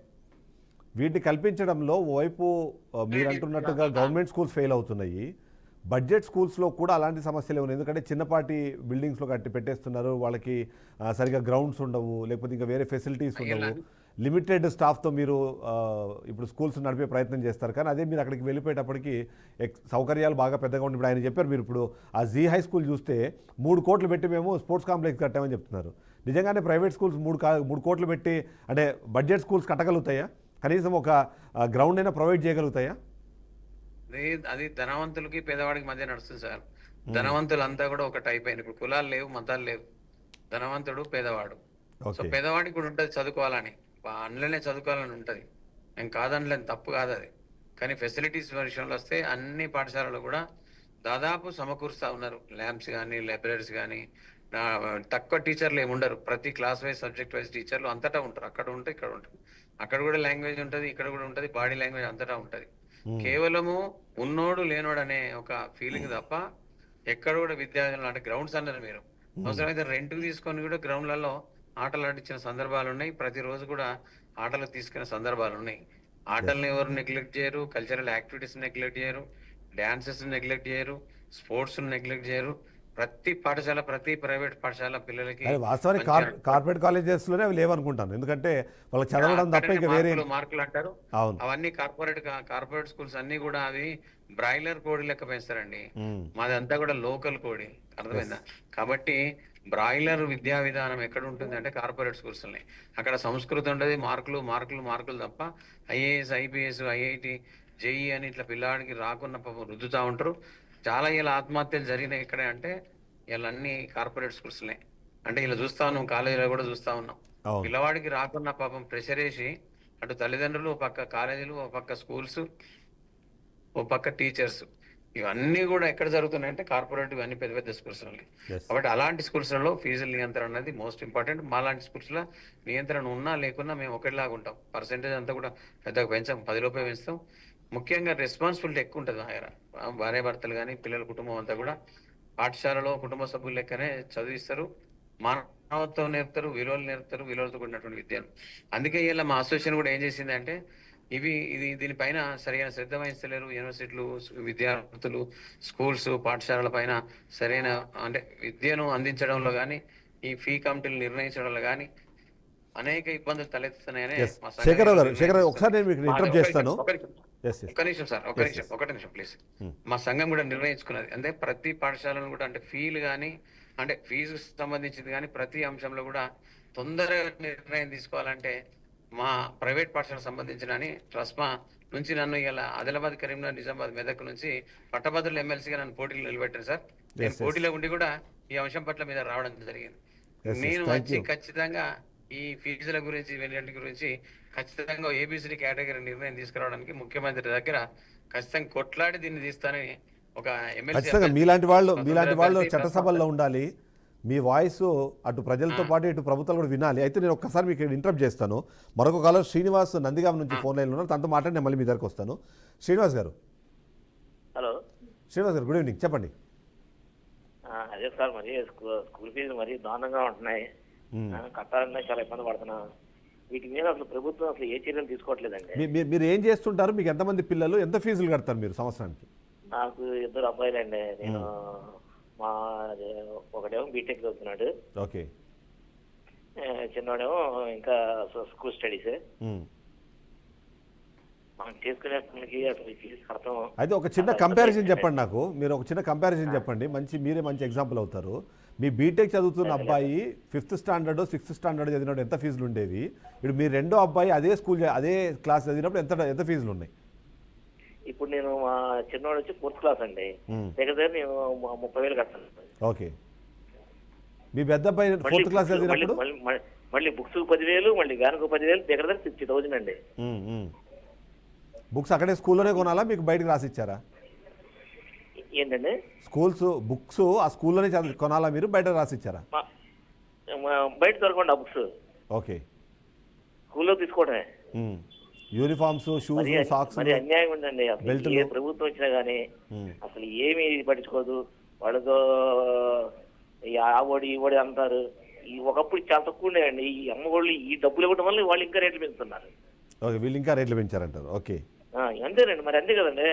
వీటిని కల్పించడంలో ఓవైపు మీరు అంటున్నట్టుగా గవర్నమెంట్ స్కూల్స్ ఫెయిల్ అవుతున్నాయి, బడ్జెట్ స్కూల్స్లో కూడా అలాంటి సమస్యలు ఉన్నాయి. ఎందుకంటే చిన్నపాటి బిల్డింగ్స్లో కట్టి పెట్టేస్తున్నారు, వాళ్ళకి సరిగా గ్రౌండ్స్ ఉండవు, లేకపోతే ఇంకా వేరే ఫెసిలిటీస్ ఉండవు, లిమిటెడ్ స్టాఫ్తో మీరు ఇప్పుడు స్కూల్స్ నడిపే ప్రయత్నం చేస్తారు. కానీ అదే మీరు అక్కడికి వెళ్ళిపోయేటప్పటికి సౌకర్యాలు బాగా పెద్దగా ఉండి, ఇప్పుడు ఆయన చెప్పారు మీరు ఇప్పుడు ఆ జీ హై స్కూల్ చూస్తే 3 కోట్లు పెట్టి మేము స్పోర్ట్స్ కాంప్లెక్స్ కట్టామని చెప్తున్నారు. నిజంగానే ప్రైవేట్ స్కూల్స్ 3 కోట్లు పెట్టి అంటే బడ్జెట్ స్కూల్స్ కట్టగలుగుతాయా? కనీసం ఒక గ్రౌండ్ అయినా ప్రొవైడ్ చేయగలుగుతాయా? అది ధనవంతులకి పేదవాడికి మధ్య నడుస్తుంది సార్. ధనవంతులు అంతా కూడా ఒకటి అయిపోయింది. ఇప్పుడు కులాలు లేవు, మతాలు లేవు, ధనవంతుడు పేదవాడు. సో పేదవాడికి కూడా ఉంటుంది చదువుకోవాలని, అందులోనే చదువుకోవాలని ఉంటుంది. నేను కాదనలేని, తప్పు కాదు అది. కానీ ఫెసిలిటీస్ విషయంలో వస్తే అన్ని పాఠశాలలు కూడా దాదాపు సమకూరుస్తూ ఉన్నారు. ల్యాబ్స్ కానీ, లైబ్రరీస్ కానీ, తక్కువ టీచర్లు ఏమి ఉండరు. ప్రతి క్లాస్ వైజ్, సబ్జెక్ట్ వైజ్ టీచర్లు అంతటా ఉంటారు. అక్కడ ఉంటే ఇక్కడ ఉంటుంది, అక్కడ కూడా లాంగ్వేజ్ ఉంటుంది, ఇక్కడ కూడా ఉంటుంది, బాడీ లాంగ్వేజ్ అంతటా ఉంటుంది. కేవలము ఉన్నోడు లేనోడు అనే ఒక ఫీలింగ్ తప్ప ఎక్కడ కూడా విద్యార్థులు అంటే గ్రౌండ్స్ అన్నారు మీరు, అవసరమైతే రెంట్ తీసుకొని కూడా గ్రౌండ్లలో ఆటలు ఆడించిన సందర్భాలు ఉన్నాయి. ప్రతిరోజు కూడా ఆటలకు తీసుకునే సందర్భాలు ఉన్నాయి. ఆటలను ఎవరు నెగ్లెక్ట్ చేయరు, కల్చరల్ యాక్టివిటీస్ నెగ్లెక్ట్ చేయరు, డాన్సెస్ నెగ్లెక్ట్ చేయరు, స్పోర్ట్స్ నెగ్లెక్ట్ చేయరు. ప్రతి పాఠశాల, ప్రతి ప్రైవేట్ పాఠశాల పిల్లలకి వాస్తవానికి కార్పొరేట్ కాలేజెస్ లోనే అవి లేవనుకుంటాను. ఎందుకంటే వాళ్ళకి చదవడం తప్ప ఇంకా వేరే మార్కులు అంటారు. అవన్నీ కార్పొరేట్ స్కూల్స్ అన్ని కూడా అవి బ్రాయిలర్ కోడి లెక్క పెంచుతారండి. మాదంతా కూడా లోకల్ కోడి, అర్థమైందా? కాబట్టి బ్రాయిలర్ విద్యా విధానం ఎక్కడ ఉంటుంది అంటే కార్పొరేట్ స్కూల్స్ ఉన్నాయి. అక్కడ సంస్కృతి ఉండదు, మార్కులు తప్ప IAS, IPS, IIT, JEE అని ఇట్లా పిల్లాడికి రాకున్న పాపం రుద్దుతా ఉంటారు. చాలా ఇలా ఆత్మహత్యలు జరిగినాయి ఎక్కడ అంటే ఇలా అన్ని కార్పొరేట్ స్కూల్స్లే. అంటే ఇలా చూస్తా ఉన్నాం, కాలేజీలో కూడా చూస్తా ఉన్నాం. పిల్లవాడికి రాకున్న పాపం ప్రెషర్ వేసి అటు తల్లిదండ్రులు, ఒక పక్క కాలేజీలు, ఒక పక్క స్కూల్స్, ఒక పక్క టీచర్స్, ఇవన్నీ కూడా ఎక్కడ జరుగుతున్నాయంటే కార్పొరేట్, ఇవన్నీ పెద్ద స్కూల్స్. కాబట్టి అలాంటి స్కూల్స్లలో ఫీజుల నియంత్రణ అనేది మోస్ట్ ఇంపార్టెంట్. మాలాంటి స్కూల్స్లో నియంత్రణ ఉన్నా లేకున్నా మేము ఒకటిలాగా ఉంటాం. పర్సెంటేజ్ అంతా కూడా పెద్దగా పెంచాం, 10 రూపాయలు పెంచుతాం. ముఖ్యంగా రెస్పాన్సిబిలిటీ ఎక్కువ ఉంటుంది. భార్య భర్తలు కానీ పిల్లల కుటుంబం అంతా కూడా పాఠశాలలో కుటుంబ సభ్యులు లెక్కనే చదివిస్తారు. మానవత్వం నేర్పుతారు, విలువలు నేర్పుతారు, విలువలతో కూడినటువంటి విద్యను. అందుకే ఇలా మా అసోసియేషన్ కూడా ఏం చేసింది అంటే దీనిపైన సరైన శ్రద్ధ వహిస్తలేరు యూనివర్సిటీలు, విద్యార్థులు, స్కూల్స్, పాఠశాలల పైన సరైన అంటే విద్యను అందించడంలో కానీ ఈ ఫీ కమిటీలు నిర్ణయించడంలో కానీ అనేక ఇబ్బందులు తలెత్తుతున్నాయని Yes. మా సంఘం శేఖర్ రావు గారు, నిర్ణయం శేఖర్ రావు, ఒకసారి నేను మీకు తీసుకున్నది. interrupt చేస్తాను. Yes, yes. ఒక్క నిమిషం సార్, ఒక్క నిమిషం ప్లీజ్. మా సంఘం కూడా నిర్ణయించుకున్నది అంటే ప్రతి పాఠశాలను కూడా అంటే ఫీలు కానీ అంటే ఫీజు సంబంధించింది కానీ ప్రతి అంశంలో కూడా తొందరగా నిర్ణయం తీసుకోవాలంటే మా ప్రైవేట్ పాఠశాలకు సంబంధించిన అని ట్రస్మా నుంచి నన్ను ఇలా ఆదిలాబాద్, కరీంనగర్, నిజామాబాద్, మెదక్ నుంచి పట్టభద్రుల ఎమ్మెల్సీగా నన్ను పోటీలు నిలబెట్టారు సార్. నేను పోటీలో ఉండి కూడా ఈ అంశం పట్ల మీద రావడం జరిగింది. నేను వచ్చి ఖచ్చితంగా ఈ ఫీజుల గురించి వీటి గురించి ఖచ్చితంగా ఏబిసిడి కేటగిరీ నిర్ణయం తీసుకురావడానికి ముఖ్యమంత్రి దగ్గర ఖచ్చితంగా కొట్లాడి దీన్ని తీస్తానని ఒక ఖచ్చితంగా మీలాంటి వాళ్ళు చట్టసభల్లో ఉండాలి. మీ వాయిస్ అటు ప్రజలతో పాటు ఇటు ప్రభుత్వాలు కూడా వినాలి. అయితే నేను ఒక్కసారి మీకు ఇంటరప్ట్ చేస్తాను. మరొక కాలర్ శ్రీనివాస్ నందిగాం నుంచి ఫోన్ లైన్లో ఉన్నారు. తనతో మాట్లాడి నేను మళ్ళీ మీ దగ్గరకు వస్తాను. శ్రీనివాస్ గారు. హలో శ్రీనివాస్ గారు, గుడ్ ఈవినింగ్, చెప్పండి. అదే సార్, మరి స్కూల్ ఫీజులు మరీ దారుణంగా ఉంటున్నాయి. కట్టాలన్నా చాలా ఇబ్బంది పడుతున్నాం. వీటి మీద అసలు ప్రభుత్వం అసలు ఏ చర్యలు తీసుకోవట్లేదండి. మీరు ఏం చేస్తుంటారు? మీకు ఎంతమంది పిల్లలు, ఎంత ఫీజులు కడతారు మీరు సంవత్సరానికి? నాకు 2 అబ్బాయిలండి. నేను మా ఒకడేమో బీటెక్ చదువుతున్నాడు, ఓకే, చిన్నవాడేమో ఇంకా స్కూల్ స్టడీస్. మనం చేసుకునే పనికి అసలు ఫీజు కడతాం. అయితే ఒక చిన్న కంపారిజన్ చెప్పండి నాకు. మీరు ఒక చిన్న కంపారిజన్ చెప్పండి, మీరే మంచి ఎగ్జాంపుల్ అవుతారు. మీ బీటెక్ చదువుతున్న అబ్బాయి 5th స్టాండర్డ్ 6th స్టాండర్డ్ చదివినప్పుడు ఎంత ఫీజులు ఉండేవి? ఇప్పుడు మీ రెండో అబ్బాయి అదే క్లాస్ చదివినప్పుడు ఎంత ఫీజులు ఉన్నాయి? ఇప్పుడు నేను మా చిన్నవాడు వచ్చి 4th క్లాస్ అండి. దగ్గర నేను 30,000 కట్టాను. ఓకే. మీ పెద్ద అబ్బాయి 4th క్లాస్ చదివినప్పుడు మళ్ళీ బుక్స్ 10,000, మళ్ళీ వ్యాన్కు 10,000, దగ్గర 60,000 అండి. బుక్స్ అక్కడే స్కూల్లోనే కొనాలా, మీకు బయటకు రాసిచ్చారా? ఏంటండి? బుక్స్ ఆ స్కూల్లోనే కొనాలా, మీరు బయట రాసిచ్చారా? బయట దొరకండి ఆ బుక్స్. ఓకే. స్కూల్లో తీసుకోవడమే. Uniforms, shoes, socks. మరి అన్యాయం ఉందండి. అసలు ఏ ప్రభుత్వం వచ్చినా గానీ అసలు ఏమీ పట్టించుకోదు. వాళ్ళతో ఆ ఓడి ఈ ఓడి అంటారు. ఈ ఒకప్పుడు చాలా తక్కువ ఉండేయండి. ఈ అమ్మఒళ్ళు ఈ డబ్బులు ఇవ్వడం వల్ల వాళ్ళు ఇంకా రేట్లు పెంచుతున్నారు. ఓకే, వీళ్ళు ఇంకా రేట్లు పెంచారంటారు. ఓకే, అంతేనండి. మరి అంతే కదండి.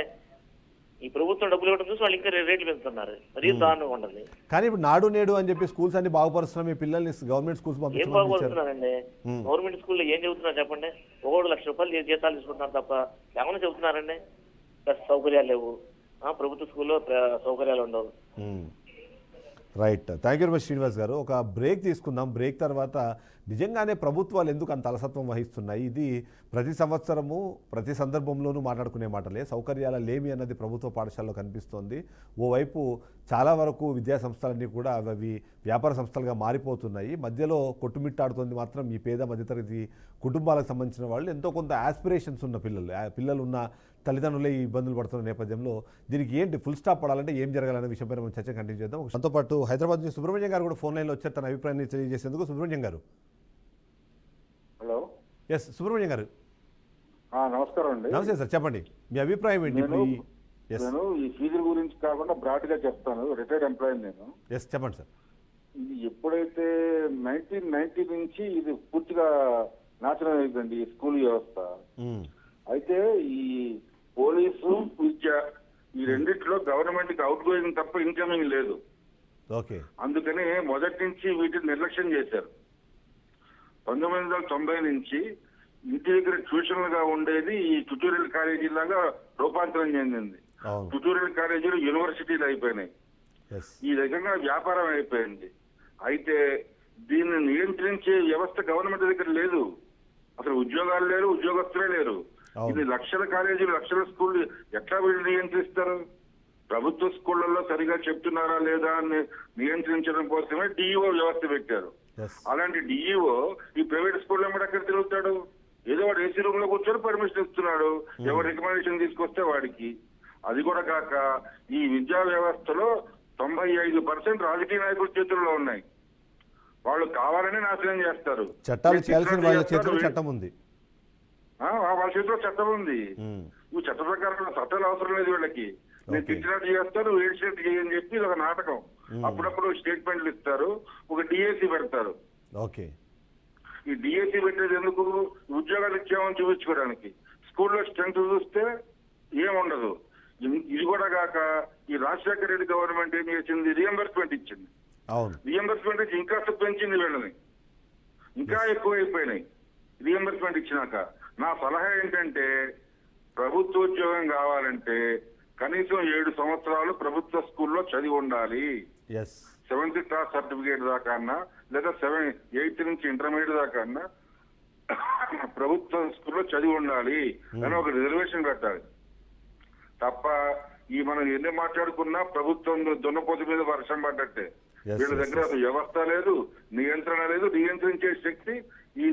ఈ ప్రభుత్వం డబ్బులు ఇవ్వడం చూసి వాళ్ళు ఇంకా రేట్లు పెంచుతున్నారు. మరీ దారుణంగా ఉండదు. కానీ ఇప్పుడు నాడు నేడు అని చెప్పి స్కూల్స్ అన్ని బాగుపరుస్తున్నాం, మీ పిల్లల్ని గవర్నమెంట్ స్కూల్స్ ఏం బాగుపడుతున్నారండి? గవర్నమెంట్ స్కూల్లో ఏం చెబుతున్నారు చెప్పండి? 1 లక్ష రూపాయలు జీతాలు తీసుకుంటున్నారు తప్ప ఏమైనా చెబుతున్నారండి? సౌకర్యాలు లేవు. ప్రభుత్వ స్కూల్లో సౌకర్యాలు ఉండవు. Right, thank you very much Srinivas గారు. ఒక బ్రేక్ తీసుకుందాం. బ్రేక్ తర్వాత నిజంగానే ప్రభుత్వాలు ఎందుకు అంత అలసత్వం వహిస్తున్నాయి, ఇది ప్రతి సంవత్సరము ప్రతి సందర్భంలోనూ మాట్లాడుకునే మాటలే. సౌకర్యాల లేమి అన్నది ప్రభుత్వ పాఠశాలలో కనిపిస్తోంది. ఓవైపు చాలా వరకు విద్యా సంస్థలన్నీ కూడా అవి వ్యాపార సంస్థలుగా మారిపోతున్నాయి. మధ్యలో కొట్టుమిట్టాడుతోంది మాత్రం ఈ పేద మధ్యతరగతి కుటుంబాలకు సంబంధించిన వాళ్ళు, ఎంతో కొంత ఆస్పిరేషన్స్ ఉన్న పిల్లలు ఉన్న తల్లిదండ్రులే ఈ ఇబ్బందులు పడుతున్న నేపథ్యంలో దీనికి ఏంటి ఫుల్ స్టాప్ పడాలంటే ఏం జరగాలనే విషయంపై మనం చర్చ కంటిన్యూ చేద్దాం. దాంతో పాటు హైదరాబాద్ నుంచి సుబ్రహ్మణ్యం గారు కూడా ఫోన్ లైన్లో వచ్చారు తన అభిప్రాయాన్ని తెలియజేసేందుకు. సుబ్రహ్మణ్యం గారు. హలో. ఎస్ సుబ్రహ్మణ్యం గారు, నమస్కారం అండి. నమస్తే సార్, చెప్పండి మీ అభిప్రాయం ఏంటి? నేను ఈ ఫీజుల గురించి కాకుండా బ్రాడ్ గా చెప్తాను. రిటైర్డ్ ఎంప్లాయీ నేను. ఎస్ చెప్పండి సార్. ఇది ఎప్పుడైతే 1990 నుంచి ఇది పూర్తిగా నాశనం అయిందండి ఈ స్కూల్ వ్యవస్థ. అయితే ఈ పోలీసు, విద్య ఈ రెండిట్లో గవర్నమెంట్ కి అవుట్ గోయింగ్ తప్ప ఇన్కమింగ్ లేదు. ఓకే. అందుకని మొదటి నుంచి వీటిని నిర్లక్ష్యం చేశారు. 1990 నుంచి ఇంటి దగ్గర ట్యూషన్లుగా ఉండేది ఈ ట్యుటోరియల్ కాలేజీ లాగా రూపాంతరం చెందింది. ట్యుటోరియల్ కాలేజీలు యూనివర్సిటీలు అయిపోయినాయి. ఈ రకంగా వ్యాపారం అయిపోయింది. అయితే దీన్ని నియంత్రించే వ్యవస్థ గవర్నమెంట్ దగ్గర లేదు. అసలు ఉద్యోగాలు లేరు, ఉద్యోగస్తులే లేరు. ఇది లక్షల కాలేజీలు, లక్షల స్కూళ్ళు ఎట్లా వీళ్ళు నియంత్రిస్తారు? ప్రభుత్వ స్కూళ్లలో సరిగా చెప్తున్నారా లేదా అని నియంత్రించడం కోసమే డిఈఓ వ్యవస్థ పెట్టారు. అలాంటి డిఈఓ ఈ ప్రైవేట్ స్కూల్లో కూడా ఎక్కడ తిరుగుతాడు? ఏదో వాడు ఏసీ రూమ్ లో కూర్చొని పర్మిషన్ ఇస్తున్నాడు, ఎవరు రికమెండేషన్ తీసుకొస్తే వాడికి. అది కూడా కాక ఈ విద్యా వ్యవస్థలో 95% రాజకీయ నాయకుల చేతుల్లో ఉన్నాయి. వాళ్ళు కావాలని నాశనం చేస్తారు. చట్టాలు చేయాల్సిన వాళ్ళ చేతిలో చట్టం ఉంది. వాళ్ళ చేతిలో చట్టం ఉంది. ఈ చట్ట ప్రకారం చట్టాలు అవసరం లేదు వీళ్ళకి. నేను తిట్టినట్టు చేస్తారు, ఏడ్చినట్టు చేయని చెప్పి ఇది ఒక నాటకం. అప్పుడప్పుడు స్టేట్మెంట్లు ఇస్తారు, ఒక డిఎస్సి పెడతారు. ఓకే, ఈ డిఎస్సి పెట్టేది ఎందుకు? ఉద్యోగాలు ఇచ్చామని చూపించుకోవడానికి. స్కూల్లో స్ట్రెంత్ చూస్తే ఏముండదు. ఇది కూడా కాక ఈ రాజశేఖర రెడ్డి గవర్నమెంట్ ఏం చేసింది? రియంబర్స్మెంట్ ఇచ్చింది. రియంబర్స్మెంట్ ఇచ్చి ఇంకా పెంచింది వీళ్ళని, ఇంకా ఎక్కువ అయిపోయినాయి రియంబర్స్మెంట్ ఇచ్చినాక. నా సలహా ఏంటంటే ప్రభుత్వ ఉద్యోగం కావాలంటే కనీసం 7 సంవత్సరాలు ప్రభుత్వ స్కూల్లో చదివి ఉండాలి. 7th క్లాస్ సర్టిఫికేట్ దాకా అన్నా, లేదా 8th నుంచి ఇంటర్మీడియట్ దాకా అన్నా ప్రభుత్వ స్కూల్లో చదివి ఉండాలి అని ఒక రిజర్వేషన్ పెట్టాలి తప్ప ఈ మనం ఎన్ని మాట్లాడుకున్నా ప్రభుత్వం దున్నపోతు మీద వర్షం పడ్డట్టే. వీళ్ళ దగ్గర అసలు వ్యవస్థ లేదు, నియంత్రణ లేదు, నియంత్రించే శక్తి ఈ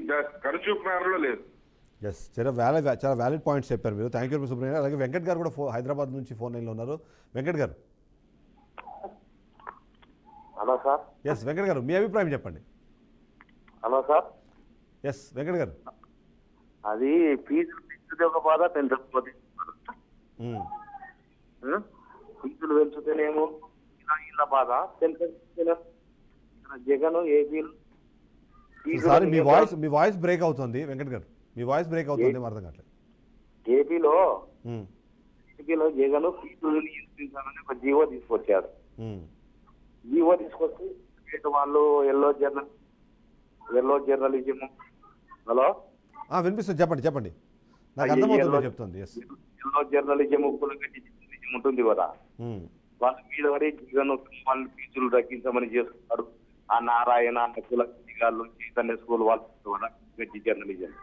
ఖర్చు మేరలో లేదు. చాలా వ్యాలిడ్ పాయింట్స్ చెప్పారు మీరు. Thank you Subrahmanyam. అలాగే వెంకట్ గారు కూడా హైదరాబాద్ నుంచి ఫోన్ లైన్లో ఉన్నారు. వెంకట్ గారు. Hello sir. ఎస్ వెంకట్ గారు, మీ అభిప్రాయం చెప్పండి. Hello sir. ఎస్ వెంకట్ గారు. అది ఫీజులు పెంచితే ఒక బాధ, పెంచకపోతే ఫీజులు పెంచుతేనేమో ఇలా బాధ, పెంచకపోతే జగన్ ఏపీలు. సారీ, మీ వాయిస్ బ్రేక్ అవుతుంది వెంకట్ గారు, మీ వాయిస్ బ్రేక్ అవుతుంది, అర్థం కావట్లేదు. ఏపీలో జగన్ ఫీజులు నియంత్రించాలని ఒక జీవో తీసుకొచ్చారు. జీవో తీసుకొచ్చి వాళ్ళు ఎల్లో జర్నలిజం. హలో వినిపిస్తుంది, చెప్పండి. నాకు అర్థమవుతుంది చెప్తుంది. ఎల్లో జర్నలిజం, కులగడ్డి జర్నలిజం ఉంటుంది కదా, వాళ్ళ మీద పడి జగన్ వాళ్ళు ఫీజులు తగ్గించమని చేస్తున్నారు. ఆ నారాయణ కులగడ్డి గారు చైతన్య స్కూల్ వాళ్ళు గడ్డి జర్నలిజం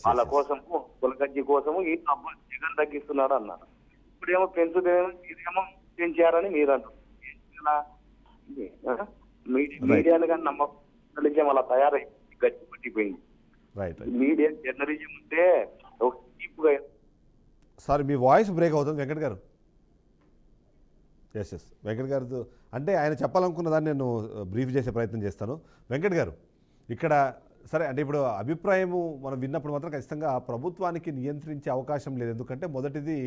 వాళ్ళ కోసము, కులగడ్డి కోసము ఈ జగన్ తగ్గిస్తున్నాడు అన్నారు. ఇప్పుడేమో పెంచుతేమో ఇదేమో పెంచారని మీరు అంటారు. మీడియాలు కానీ నమ్మకం అలా తయారై గట్టి పట్టిపోయింది. మీడియా జర్నలిజం ఉంటే సారీ, మీ వాయిస్ బ్రేక్ అవుతుంది వెంకట్ గారు. ఎస్ వెంకట్ గారు అంటే ఆయన చెప్పాలనుకున్న దాన్ని నేను బ్రీఫ్ చేసే ప్రయత్నం చేస్తాను. వెంకట్ గారు, ఇక్కడ సరే అంటే ఇప్పుడు అభిప్రాయము మనం విన్నప్పుడు మాత్రం ఖచ్చితంగా ప్రభుత్వానికి నియంత్రించే అవకాశం లేదు. ఎందుకంటే మొదటిది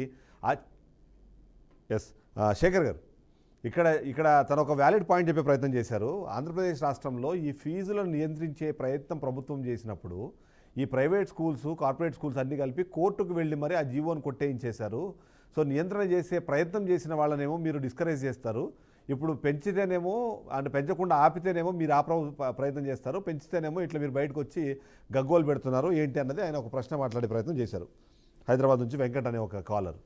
శేఖర్ గారు ఇక్కడ తను ఒక వ్యాలిడ్ పాయింట్ చెప్పే ప్రయత్నం చేశారు. ఆంధ్రప్రదేశ్ రాష్ట్రంలో ఈ ఫీజులను నియంత్రించే ప్రయత్నం ప్రభుత్వం చేసినప్పుడు ఈ ప్రైవేట్ స్కూల్స్, కార్పొరేట్ స్కూల్స్ అన్నీ కలిపి కోర్టుకు వెళ్ళి మరి ఆ జీవోను కొట్టేయించేశారు. సో నియంత్రణ చేసే ప్రయత్నం చేసిన వాళ్ళనేమో మీరు డిస్కరేజ్ చేస్తారు. ఇప్పుడు పెంచితేనేమో అంటే పెంచకుండా ఆపితేనేమో మీరు ప్రయత్నం చేస్తారు, పెంచితేనేమో ఇట్లా మీరు బయటకు వచ్చి గగ్గోలు పెడుతున్నారు ఏంటి అన్నది ఆయన ఒక ప్రశ్న మాట్లాడే ప్రయత్నం చేశారు. హైదరాబాద్ నుంచి వెంకట్ అనే ఒక కాలర్.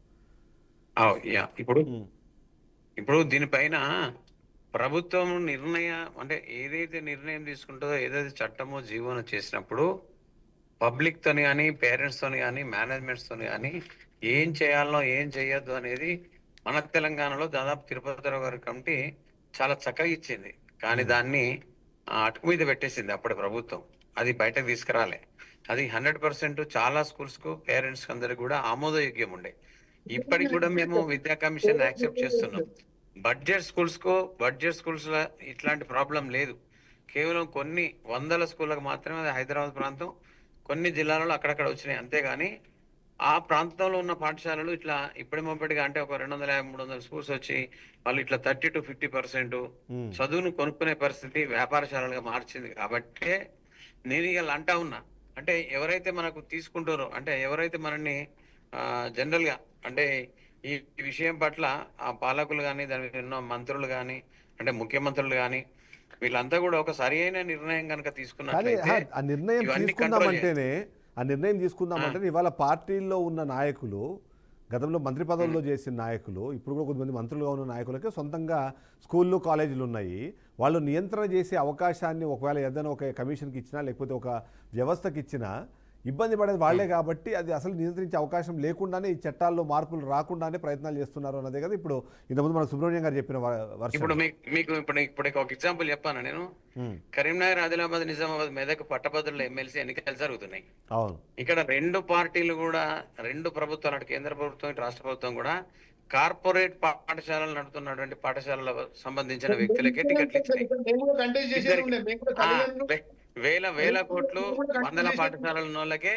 ఇప్పుడు దీనిపైన ప్రభుత్వం అంటే ఏదైతే నిర్ణయం తీసుకుంటుందో, ఏదైతే చట్టమో జీవోనో చేసినప్పుడు పబ్లిక్ తోని కానీ, పేరెంట్స్ తోని కానీ, మేనేజ్మెంట్స్ తోని కానీ ఏం చేయాలో ఏం చేయొద్దు అనేది మన తెలంగాణలో దాదాపు తిరుపతిరావు గారి కమిటీ చాలా చక్కగా ఇచ్చింది. కానీ దాన్ని అటుకు మీద పెట్టేసింది అప్పటి ప్రభుత్వం. అది బయటకు తీసుకురాలే. అది 100% చాలా స్కూల్స్ కు, పేరెంట్స్ కి అందరికి కూడా ఆమోదయోగ్యం ఉండే. ఇప్పటికి కూడా మేము విద్యా కమిషన్ యాక్సెప్ట్ చేస్తున్నాం. బడ్జెట్ స్కూల్స్ లో ఇట్లాంటి ప్రాబ్లం లేదు. కేవలం కొన్ని వందల స్కూళ్ళకు మాత్రమే హైదరాబాద్ ప్రాంతం, కొన్ని జిల్లాలలో అక్కడక్కడ వచ్చినాయి. అంతేగాని ఆ ప్రాంతంలో ఉన్న పాఠశాలలు ఇట్లా ఇప్పటిగా అంటే ఒక 250-300 స్కూల్స్ వచ్చి వాళ్ళు ఇట్లా 30 to 50% చదువును కొనుక్కునే పరిస్థితి వ్యాపారశాలలుగా మార్చింది. కాబట్టి నేను ఇలా అంటా ఉన్నా, అంటే ఎవరైతే మనకు తీసుకుంటారో, అంటే ఎవరైతే మనల్ని జనరల్ గా అంటే ఈ విషయం పట్ల ఆ పాలకులు కానీ, దాని ఎన్నో మంత్రులు కానీ, అంటే ముఖ్యమంత్రులు కానీ, వీళ్ళంతా కూడా ఒక సరి అయిన నిర్ణయం కనుక తీసుకున్నట్లయితే ఆ నిర్ణయం తీసుకుందామంటే ఇవాళ పార్టీల్లో ఉన్న నాయకులు, గతంలో మంత్రి పదవుల్లో చేసిన నాయకులు, ఇప్పుడు కూడా కొంతమంది మంత్రులుగా ఉన్న నాయకులకే సొంతంగా స్కూళ్ళు, కాలేజీలు ఉన్నాయి. వాళ్ళు నియంత్రణ చేసే అవకాశాన్ని ఒకవేళ ఏదైనా ఒక కమిషన్కి ఇచ్చినా, లేకపోతే ఒక వ్యవస్థకి ఇచ్చినా ఇబ్బంది పడేది వాళ్లే. కాబట్టి అది అసలు నియంత్రించే అవకాశం లేకుండానే ఈ చట్టాల్లో మార్పులు రాకుండానే ప్రయత్నాలు చేస్తున్నారు అన్నదే కదా ఇప్పుడు ఇంతకుముందు మన సుబ్రహ్మణ్యం గారు చెప్పిన వర్షం. ఇప్పుడు మీకు ఒక ఎగ్జాంపుల్ చెప్పాను నేను. కరీంనగర్, ఆదిలాబాద్, నిజామాబాద్, మెదక్ పట్టభద్రుల ఎమ్మెల్సీ ఎన్నికలు జరుగుతున్నాయి. ఇక్కడ 2 పార్టీలు కూడా, 2 ప్రభుత్వాలు, అటు కేంద్ర ప్రభుత్వం, ఇటు రాష్ట్ర ప్రభుత్వం కూడా కార్పొరేట్ పాఠశాలలు నడుపుతున్నటువంటి పాఠశాలలకు సంబంధించిన వ్యక్తులకే టికెట్లు ఇచ్చినాయి. వేల కోట్లు వందల పాఠశాలల వాళ్ళకే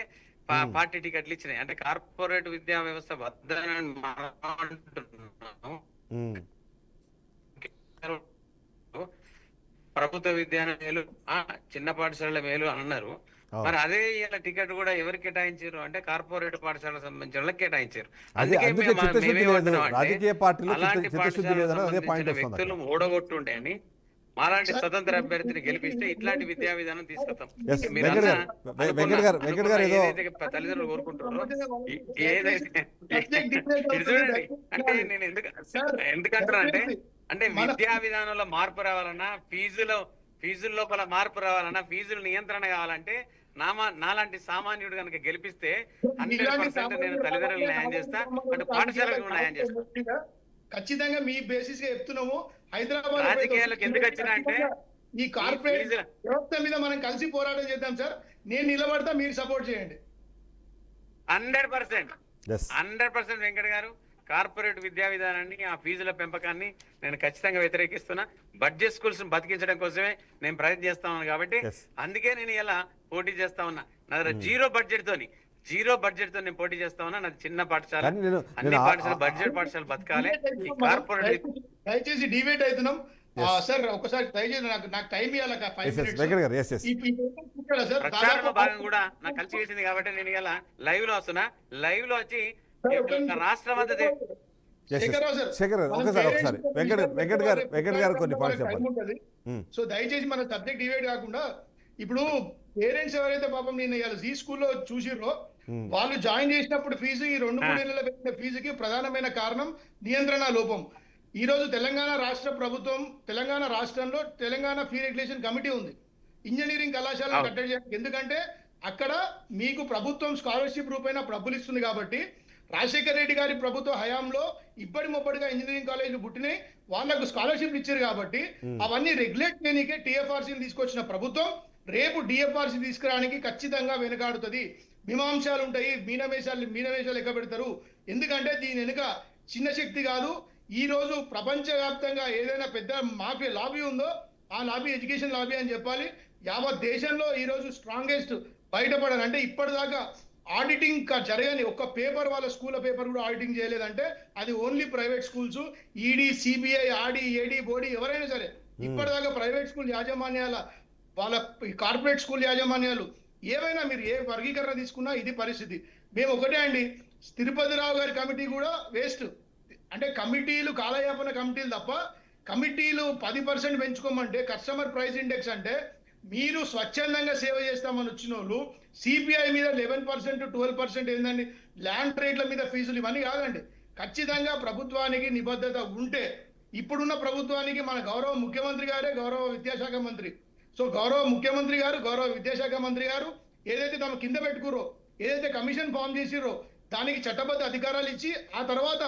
పార్టీ టికెట్లు ఇచ్చినాయి. అంటే కార్పొరేట్ విద్యా వ్యవస్థ వద్దని మనం అంటున్నాము. ప్రభుత్వ విద్యాన మేలు, చిన్న పాఠశాలల మేలు అని అన్నారు. మరి అదే ఇలా టికెట్ కూడా ఎవరికి కేటాయించారు అంటే కార్పొరేట్ పాఠశాలకు సంబంధించిన వాళ్ళకి కేటాయించారు. అందుకే రాజకీయ పార్టీలో అలాంటి చిత్తశుద్ధి లేదని అదే పాయింట్ పాఠశాలకు వ్యక్తులు ఓడగొట్టుండే అని మాలాంటి స్వతంత్ర అభ్యర్థిని గెలిపిస్తే ఇట్లాంటి విద్యా విధానం తీసుకొస్తాం. తల్లిదండ్రులు కోరుకుంటున్నారు. ఏదైతే చూడండి, అంటే నేను ఎందుకంటున్నా అంటే విద్యా విధానంలో మార్పు రావాలన్నా, ఫీజుల లోపల మార్పు రావాలన్నా, ఫీజుల నియంత్రణ కావాలంటే నాలాంటి సామాన్యుడు కనుక గెలిపిస్తే 100% నేను తల్లిదండ్రులు న్యాయం చేస్తా, అంటే పాఠశాలకు న్యాయం చేస్తా. ఖచ్చితంగా మీ బేసిస్ గా చెప్తున్నాము. హైదరాబాద్ రాజకీయాలకు ఎందుకు వచ్చినా అంటే ఈ కార్పొరేట్ వ్యవస్థ మీద మనం కలిసి పోరాటం చేద్దాం సార్. నేను నిలబడతా, మీరు సపోర్ట్ చేయండి. 100% వెంకట్ గారు, కార్పొరేట్ విద్యా విధానాన్ని, ఆ ఫీజుల పెంపకాన్ని నేను ఖచ్చితంగా వ్యతిరేకిస్తున్నా. బడ్జెట్ స్కూల్స్ బతికించడం కోసమే నేను ప్రయత్నం చేస్తా ఉన్నాను. కాబట్టి అందుకే నేను ఇలా పోటీ చేస్తా ఉన్నా. నా దగ్గర జీరో బడ్జెట్ తో నేను పోటీ చేస్తా ఉన్నా. నాది చిన్న పాఠశాల, అన్ని పాఠశాల బడ్జెట్ పాఠశాల బతకాలి. కార్పొరేట్ దయచేసి డిబేట్ అవుతున్నాం సార్. ఒకసారి దయచేసి నాకు టైం ఇవ్వాలి. ప్రచారంలో భాగం కూడా నాకు కలిసి వేసింది కాబట్టి నేను ఇలా లైవ్ లో వస్తున్నా. లైవ్ లో వచ్చి రాష్ట్రం అంతా ఒకసారి వెంకట్ గారు కొన్ని పాయింట్స్ చెప్పండి. సో దయచేసి మన సబ్జెక్ట్ డివైడ్ కాకుండా, ఇప్పుడు పేరెంట్స్ ఎవరైతే పాపం నేను జీ స్కూల్లో చూసిర్రో, వాళ్ళు జాయిన్ చేసినప్పుడు ఫీజు, ఈ 2-3 నెలల పెట్టిన ఫీజుకి ప్రధానమైన కారణం నియంత్రణ లోపం. ఈ రోజు తెలంగాణ రాష్ట్ర ప్రభుత్వం, తెలంగాణ రాష్ట్రంలో తెలంగాణ ఫీ రెగ్యులేషన్ కమిటీ ఉంది ఇంజనీరింగ్ కళాశాలను కట్టడి చేయడానికి. ఎందుకంటే అక్కడ మీకు ప్రభుత్వం స్కాలర్షిప్ రూపైన డబ్బులు ఇస్తుంది. కాబట్టి రాజశేఖర రెడ్డి గారి ప్రభుత్వ హయాంలో ముప్పటిగా ఇంజనీరింగ్ కాలేజీలు పుట్టినాయి, వాళ్ళకు స్కాలర్షిప్ ఇచ్చారు. కాబట్టి అవన్నీ రెగ్యులేట్ చేయడానికే టీఎఫ్ఆర్సీని తీసుకొచ్చిన ప్రభుత్వం రేపు డిఎఫ్ఆర్సీ తీసుకురావడానికి ఖచ్చితంగా వెనుకాడుతుంది. మీమాంసాలు ఉంటాయి, మీనవేషాలు లెక్క పెడతారు. ఎందుకంటే దీని వెనుక చిన్న శక్తి కాదు. ఈ రోజు ప్రపంచవ్యాప్తంగా ఏదైనా పెద్ద మాఫియా లాబీ ఉందో, ఆ లాబీ ఎడ్యుకేషన్ లాబీ అని చెప్పాలి. యావత్ దేశంలో ఈ రోజు స్ట్రాంగెస్ట్ బయటపడాలి. అంటే ఇప్పటిదాకా ఆడిటింగ్ జరగని ఒక్క పేపర్, వాళ్ళ స్కూల్ పేపర్ కూడా ఆడిటింగ్ చేయలేదంటే అది only private schools. ED, CBI, ఆడి, ఏడి, బోడి ఎవరైనా సరే ఇప్పటిదాకా ప్రైవేట్ స్కూల్ యాజమాన్యాల, వాళ్ళ కార్పొరేట్ స్కూల్ యాజమాన్యాలు ఏవైనా మీరు ఏ వర్గీకరణ తీసుకున్నా ఇది పరిస్థితి. మేము ఒకటే అండి, తిరుపతి రావు గారి కమిటీ కూడా వేస్ట్. అంటే కమిటీలు కాలయాపన కమిటీలు తప్ప, కమిటీలు 10% పెంచుకోమంటే కస్టమర్ ప్రైస్ ఇండెక్స్ అంటే మీరు స్వచ్ఛందంగా సేవ చేస్తామని వచ్చిన వాళ్ళు సిపిఐ మీద 11%, 12% ఏందండి, ల్యాండ్ రేట్ల మీద ఫీజులు, ఇవన్నీ కాదండి. ఖచ్చితంగా ప్రభుత్వానికి నిబద్ధత ఉంటే, ఇప్పుడున్న ప్రభుత్వానికి మన గౌరవ ముఖ్యమంత్రి గారే గౌరవ విద్యాశాఖ మంత్రి. సో గౌరవ ముఖ్యమంత్రి గారు, గౌరవ విద్యాశాఖ మంత్రి గారు ఏదైతే తమ కింద పెట్టుకురో, ఏదైతే కమిషన్ ఫామ్ చేసిరో దానికి చట్టబద్ధ అధికారాలు ఇచ్చి ఆ తర్వాత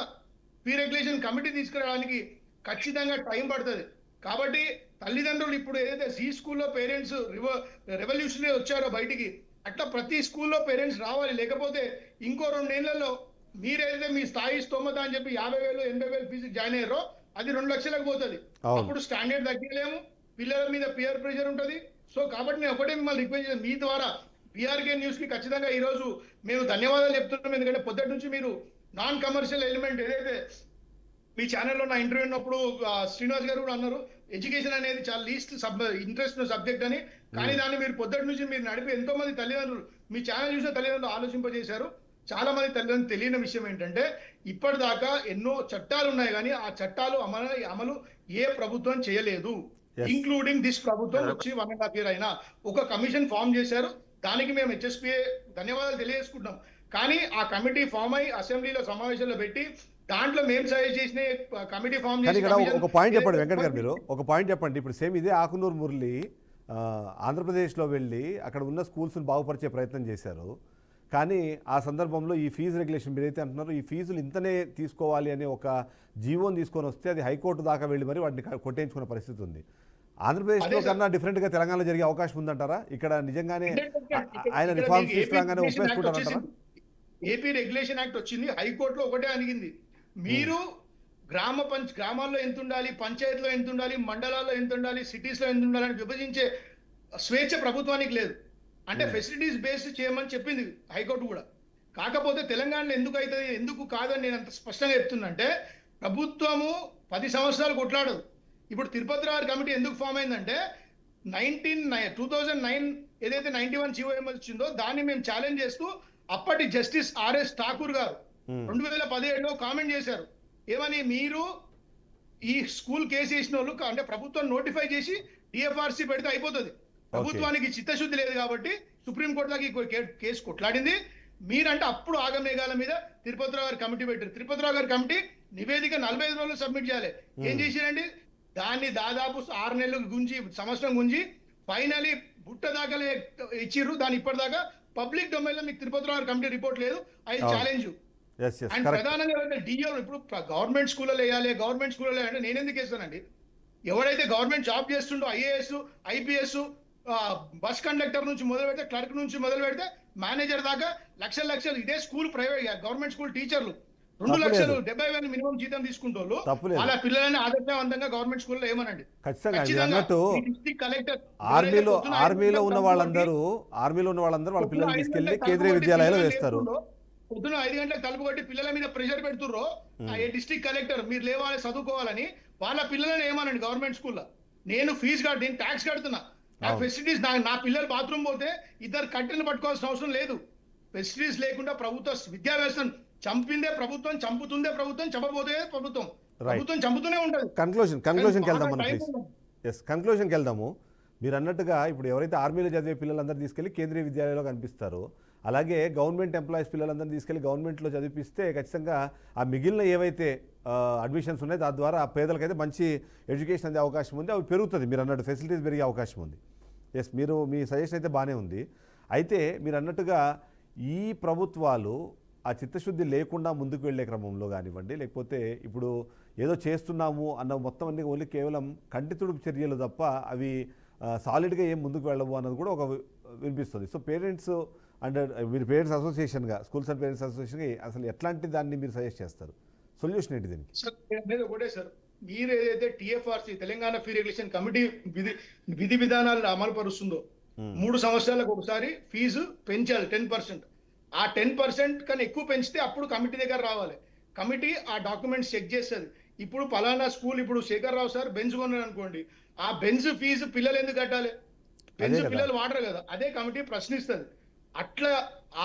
ఫీ రెగ్యులేషన్ కమిటీ తీసుకురావడానికి ఖచ్చితంగా టైం పడుతుంది. కాబట్టి తల్లిదండ్రులు ఇప్పుడు ఏదైతే సి స్కూల్లో పేరెంట్స్ రెవల్యూషనరీ వచ్చారో బయటికి, అట్లా ప్రతి స్కూల్లో పేరెంట్స్ రావాలి. లేకపోతే ఇంకో 2 ఏళ్లలో మీరేదైతే మీ స్థాయి స్తోమత అని చెప్పి 50,000, 80,000 ఫీజుకి జాయిన్ అయ్యారో అది 2 లక్షలకు పోతుంది. అప్పుడు స్టాండర్డ్ తగ్గలేము, పిల్లల మీద పియర్ ప్రెషర్ ఉంటుంది. సో కాబట్టి నేను ఒకటే మిమ్మల్ని రిక్వెస్ట్ చేస్తాను, మీ ద్వారా పిఆర్కే న్యూస్ కి ఖచ్చితంగా ఈ రోజు మేము ధన్యవాదాలు చెప్తున్నాం. ఎందుకంటే పొద్దుటి నుంచి మీరు నాన్ కమర్షియల్ ఎలిమెంట్ ఏదైతే మీ ఛానల్లో నా ఇంటర్వ్యూ ఉన్నప్పుడు శ్రీనివాస్ గారు కూడా అన్నారు, ఎడ్యుకేషన్ అనేది చాలా లీస్ట్ ఇంట్రెస్ట్ సబ్జెక్ట్ అని. కానీ దాన్ని మీరు పొద్దుటి నుంచి మీరు నడిపి ఎంతో మంది తల్లిదండ్రులు, మీ ఛానల్ చూసిన తల్లిదండ్రులు ఆలోచింపజేశారు. చాలా మంది తల్లిదండ్రులు తెలియని విషయం ఏంటంటే ఇప్పటిదాకా ఎన్నో చట్టాలు ఉన్నాయి, కానీ ఆ చట్టాలు అమలు ఏ ప్రభుత్వం చేయలేదు. ఇంక్లూడింగ్ దిస్ ప్రభుత్వం వచ్చి 1.5 year అయినా ఒక కమిషన్ ఫామ్ చేశారు. దానికి మేము హెచ్ఎస్పీఏ ధన్యవాదాలు తెలియజేసుకుంటాం. కానీ ఆ కమిటీ ఫామ్ అయి అసెంబ్లీలో సమావేశంలో పెట్టి దాంట్లో మేము సజెస్ట్ చేసిన కమిటీ ఫామ్ చేసి ఒక పాయింట్ చెప్పండి వెంకట్ గారు, మీరు ఒక పాయింట్ చెప్పండి. ఇప్పుడు సేమ్ ఇదే ఆకునూరు మురళి ఆంధ్రప్రదేశ్లో వెళ్ళి అక్కడ ఉన్న స్కూల్స్ని బాగుపరిచే ప్రయత్నం చేశారు. కానీ ఆ సందర్భంలో ఈ ఫీజు రెగ్యులేషన్ మీరైతే అంటున్నారో ఈ ఫీజులు ఇంతనే తీసుకోవాలి అనే ఒక జీవోని తీసుకొని వస్తే అది హైకోర్టు దాకా వెళ్ళి మరి వాటిని కొట్టేయించుకున్న పరిస్థితి ఉంది. ఆంధ్రప్రదేశ్లో కన్నా డిఫరెంట్గా తెలంగాణలో జరిగే అవకాశం ఉందంటారా? ఇక్కడ నిజంగానే ఆయన రిఫార్మ్స్ తీసుకురాగానే ఉపయోగించుకుంటారంటారా? ఏపీ రెగ్యులేషన్ యాక్ట్ వచ్చింది, హైకోర్టులో ఒకటే అడిగింది, మీరు గ్రామాల్లో ఎంత ఉండాలి, పంచాయతీలో ఎంత ఉండాలి, మండలాల్లో ఎంత ఉండాలి, సిటీస్లో ఎంత ఉండాలని విభజించే స్వేచ్ఛ ప్రభుత్వానికి లేదు. అంటే ఫెసిలిటీస్ బేస్డ్ చేయమని చెప్పింది హైకోర్టు కూడా. కాకపోతే తెలంగాణలో ఎందుకు అవుతుంది ఎందుకు కాదని నేను అంత స్పష్టంగా చెప్తున్నంటే, ప్రభుత్వము 10 సంవత్సరాలు కొట్లాడదు. ఇప్పుడు తిరుపతి రావు కమిటీ ఎందుకు ఫామ్ అయిందంటే 2009 ఏదైతే 91 జీవోఎం వచ్చిందో దాన్ని మేము ఛాలెంజ్ చేస్తూ అప్పటి జస్టిస్ ఆర్ఎస్ ఠాకూర్ గారు 2017లో కామెంట్ చేశారు. ఏమని, మీరు ఈ స్కూల్ కేసు వేసిన వాళ్ళు అంటే ప్రభుత్వం నోటిఫై చేసి డిఎఫ్ఆర్సి పెడితే అయిపోతుంది, ప్రభుత్వానికి చిత్తశుద్ధి లేదు కాబట్టి సుప్రీంకోర్టులోకి కేసు కొట్లాడింది. మీరంటే అప్పుడు ఆగమేఘాల మీద తిరుపతిరావు గారి కమిటీ పెట్టారు. తిరుపతిరావు గారి కమిటీ నివేదిక 45 రోజులు సబ్మిట్ చేయాలి. ఏం చేసిరండి, దాన్ని దాదాపు 6 నెలలు గుంజి సంవత్సరం గుంజి ఫైనలీ బుట్ట దాఖలు ఇచ్చిర్రు. దాని ఇప్పటిదాకా పబ్లిక్ డొమైన్ లో మీకు తిరుపతిరావు గారి కమిటీ రిపోర్ట్ లేదు. అది ఛాలెంజ్. అండ్ ప్రధానంగా డిఓ ఇప్పుడు గవర్నమెంట్ స్కూల్లో వేయాలి, గవర్నమెంట్ స్కూల్లో అంటే నేను ఎందుకు వేస్తానండి, ఎవరైతే గవర్నమెంట్ జాబ్ చేస్తుండో ఐఏఎస్ ఐపీఎస్ బస్ కండక్టర్ నుంచి మొదలు పెడితే క్లర్క్ నుంచి మొదలు పెడితే మేనేజర్ దాకా లక్షలు ఇదే స్కూల్ ప్రైవేట్ గవర్నమెంట్ స్కూల్ టీచర్లు 2,70,000 మినిమం జీతం తీసుకుంటోళ్ళు వాళ్ళ పిల్లలని ఆదర్శవంతంగా గవర్నమెంట్ స్కూల్లో ఏమనండి. కలెక్టర్ ఆర్మీలో ఉన్న వాళ్ళందరూ వాళ్ళ పిల్లలు తీసుకెళ్లి కేంద్రీయ విద్యాలయాలు వేస్తారు. పొద్దున 5 గంటలకు తలుపు కొట్టి పిల్లల మీద ప్రెషర్ పెడుతుర్రో డిస్ట్రిక్ట్ కలెక్టర్ మీరు లేవాలి చదువుకోవాలని, వాళ్ళ పిల్లలని ఏమనండి గవర్నమెంట్ స్కూల్లో. నేను ఫీజు కట్టి నేను ట్యాక్స్ కడుతున్నా, నా ఫెసిలిటీస్ నా పిల్లలు బాత్రూమ్ పోతే 2 కట్టెలను పట్టుకోవాల్సిన అవసరం లేదు. ఫెసిలిటీస్ లేకుండా ప్రభుత్వ విద్యా వ్యవస్థను చంపిందే ప్రభుత్వం, చంపుతుందే ప్రభుత్వం, చంపబోతే ప్రభుత్వం, ప్రభుత్వం చంపుతూనే ఉంటుంది. కంక్లూషన్కి వెళ్దాము. మీరు అన్నట్టుగా ఇప్పుడు ఎవరైతే ఆర్మీలో చదివే పిల్లలందరూ తీసుకెళ్లి కేంద్రీయ విద్యాలయంలో కనిపిస్తారో, అలాగే గవర్నమెంట్ ఎంప్లాయీస్ పిల్లలందరినీ తీసుకెళ్లి గవర్నమెంట్లో చదివిస్తే ఖచ్చితంగా ఆ మిగిలిన ఏవైతే అడ్మిషన్స్ ఉన్నాయో దాని ద్వారా పేదలకైతే మంచి ఎడ్యుకేషన్ అందే అవకాశం ఉంది, అవి పెరుగుతుంది. మీరు అన్నట్టు ఫెసిలిటీస్ పెరిగే అవకాశం ఉంది. మీరు మీ సజెషన్ అయితే బాగానే ఉంది. అయితే మీరు అన్నట్టుగా ఈ ప్రభుత్వాలు ఆ చిత్తశుద్ధి లేకుండా ముందుకు వెళ్ళే క్రమంలో కానివ్వండి, లేకపోతే ఇప్పుడు ఏదో చేస్తున్నాము అన్న మొత్తం అన్ని ఓన్లీ కేవలం కంటి తుడుపు చర్యలు తప్ప అవి సాలిడ్గా ఏం ముందుకు వెళ్ళవు అన్నది కూడా ఒక వినిపిస్తుంది. సో పేరెంట్స్ అండ్ మీరు పేరెంట్స్ అసోసియేషన్గా, స్కూల్స్ అండ్ పేరెంట్స్ అసోసియేషన్గా అసలు ఎట్లాంటి దాన్ని మీరు సజెస్ట్ చేస్తారు? సొల్యూషన్ ఏంటి దీనికి? సార్ ఒకటే సార్, మీరు ఏదైతే టిఎఫ్ఆర్సి తెలంగాణ ఫీ రెగ్యులేషన్ కమిటీ విధి విధానాలను అమలు పరుస్తుందో 3 సంవత్సరాలకు ఒకసారి ఫీజు పెంచాలి 10%. ఆ 10% కన్నా ఎక్కువ పెంచితే అప్పుడు కమిటీ దగ్గర రావాలి. కమిటీ ఆ డాక్యుమెంట్స్ చెక్ చేస్తుంది. ఇప్పుడు పలానా స్కూల్, ఇప్పుడు శేఖర్ రావు సార్ బెంచ్ కొన్నాడు అనుకోండి, ఆ బెంచ్ ఫీజు పిల్లలు ఎందుకు కట్టాలి? బెంచ్ పిల్లలు వాడరు కదా, అదే కమిటీ ప్రశ్నిస్తుంది. అట్లా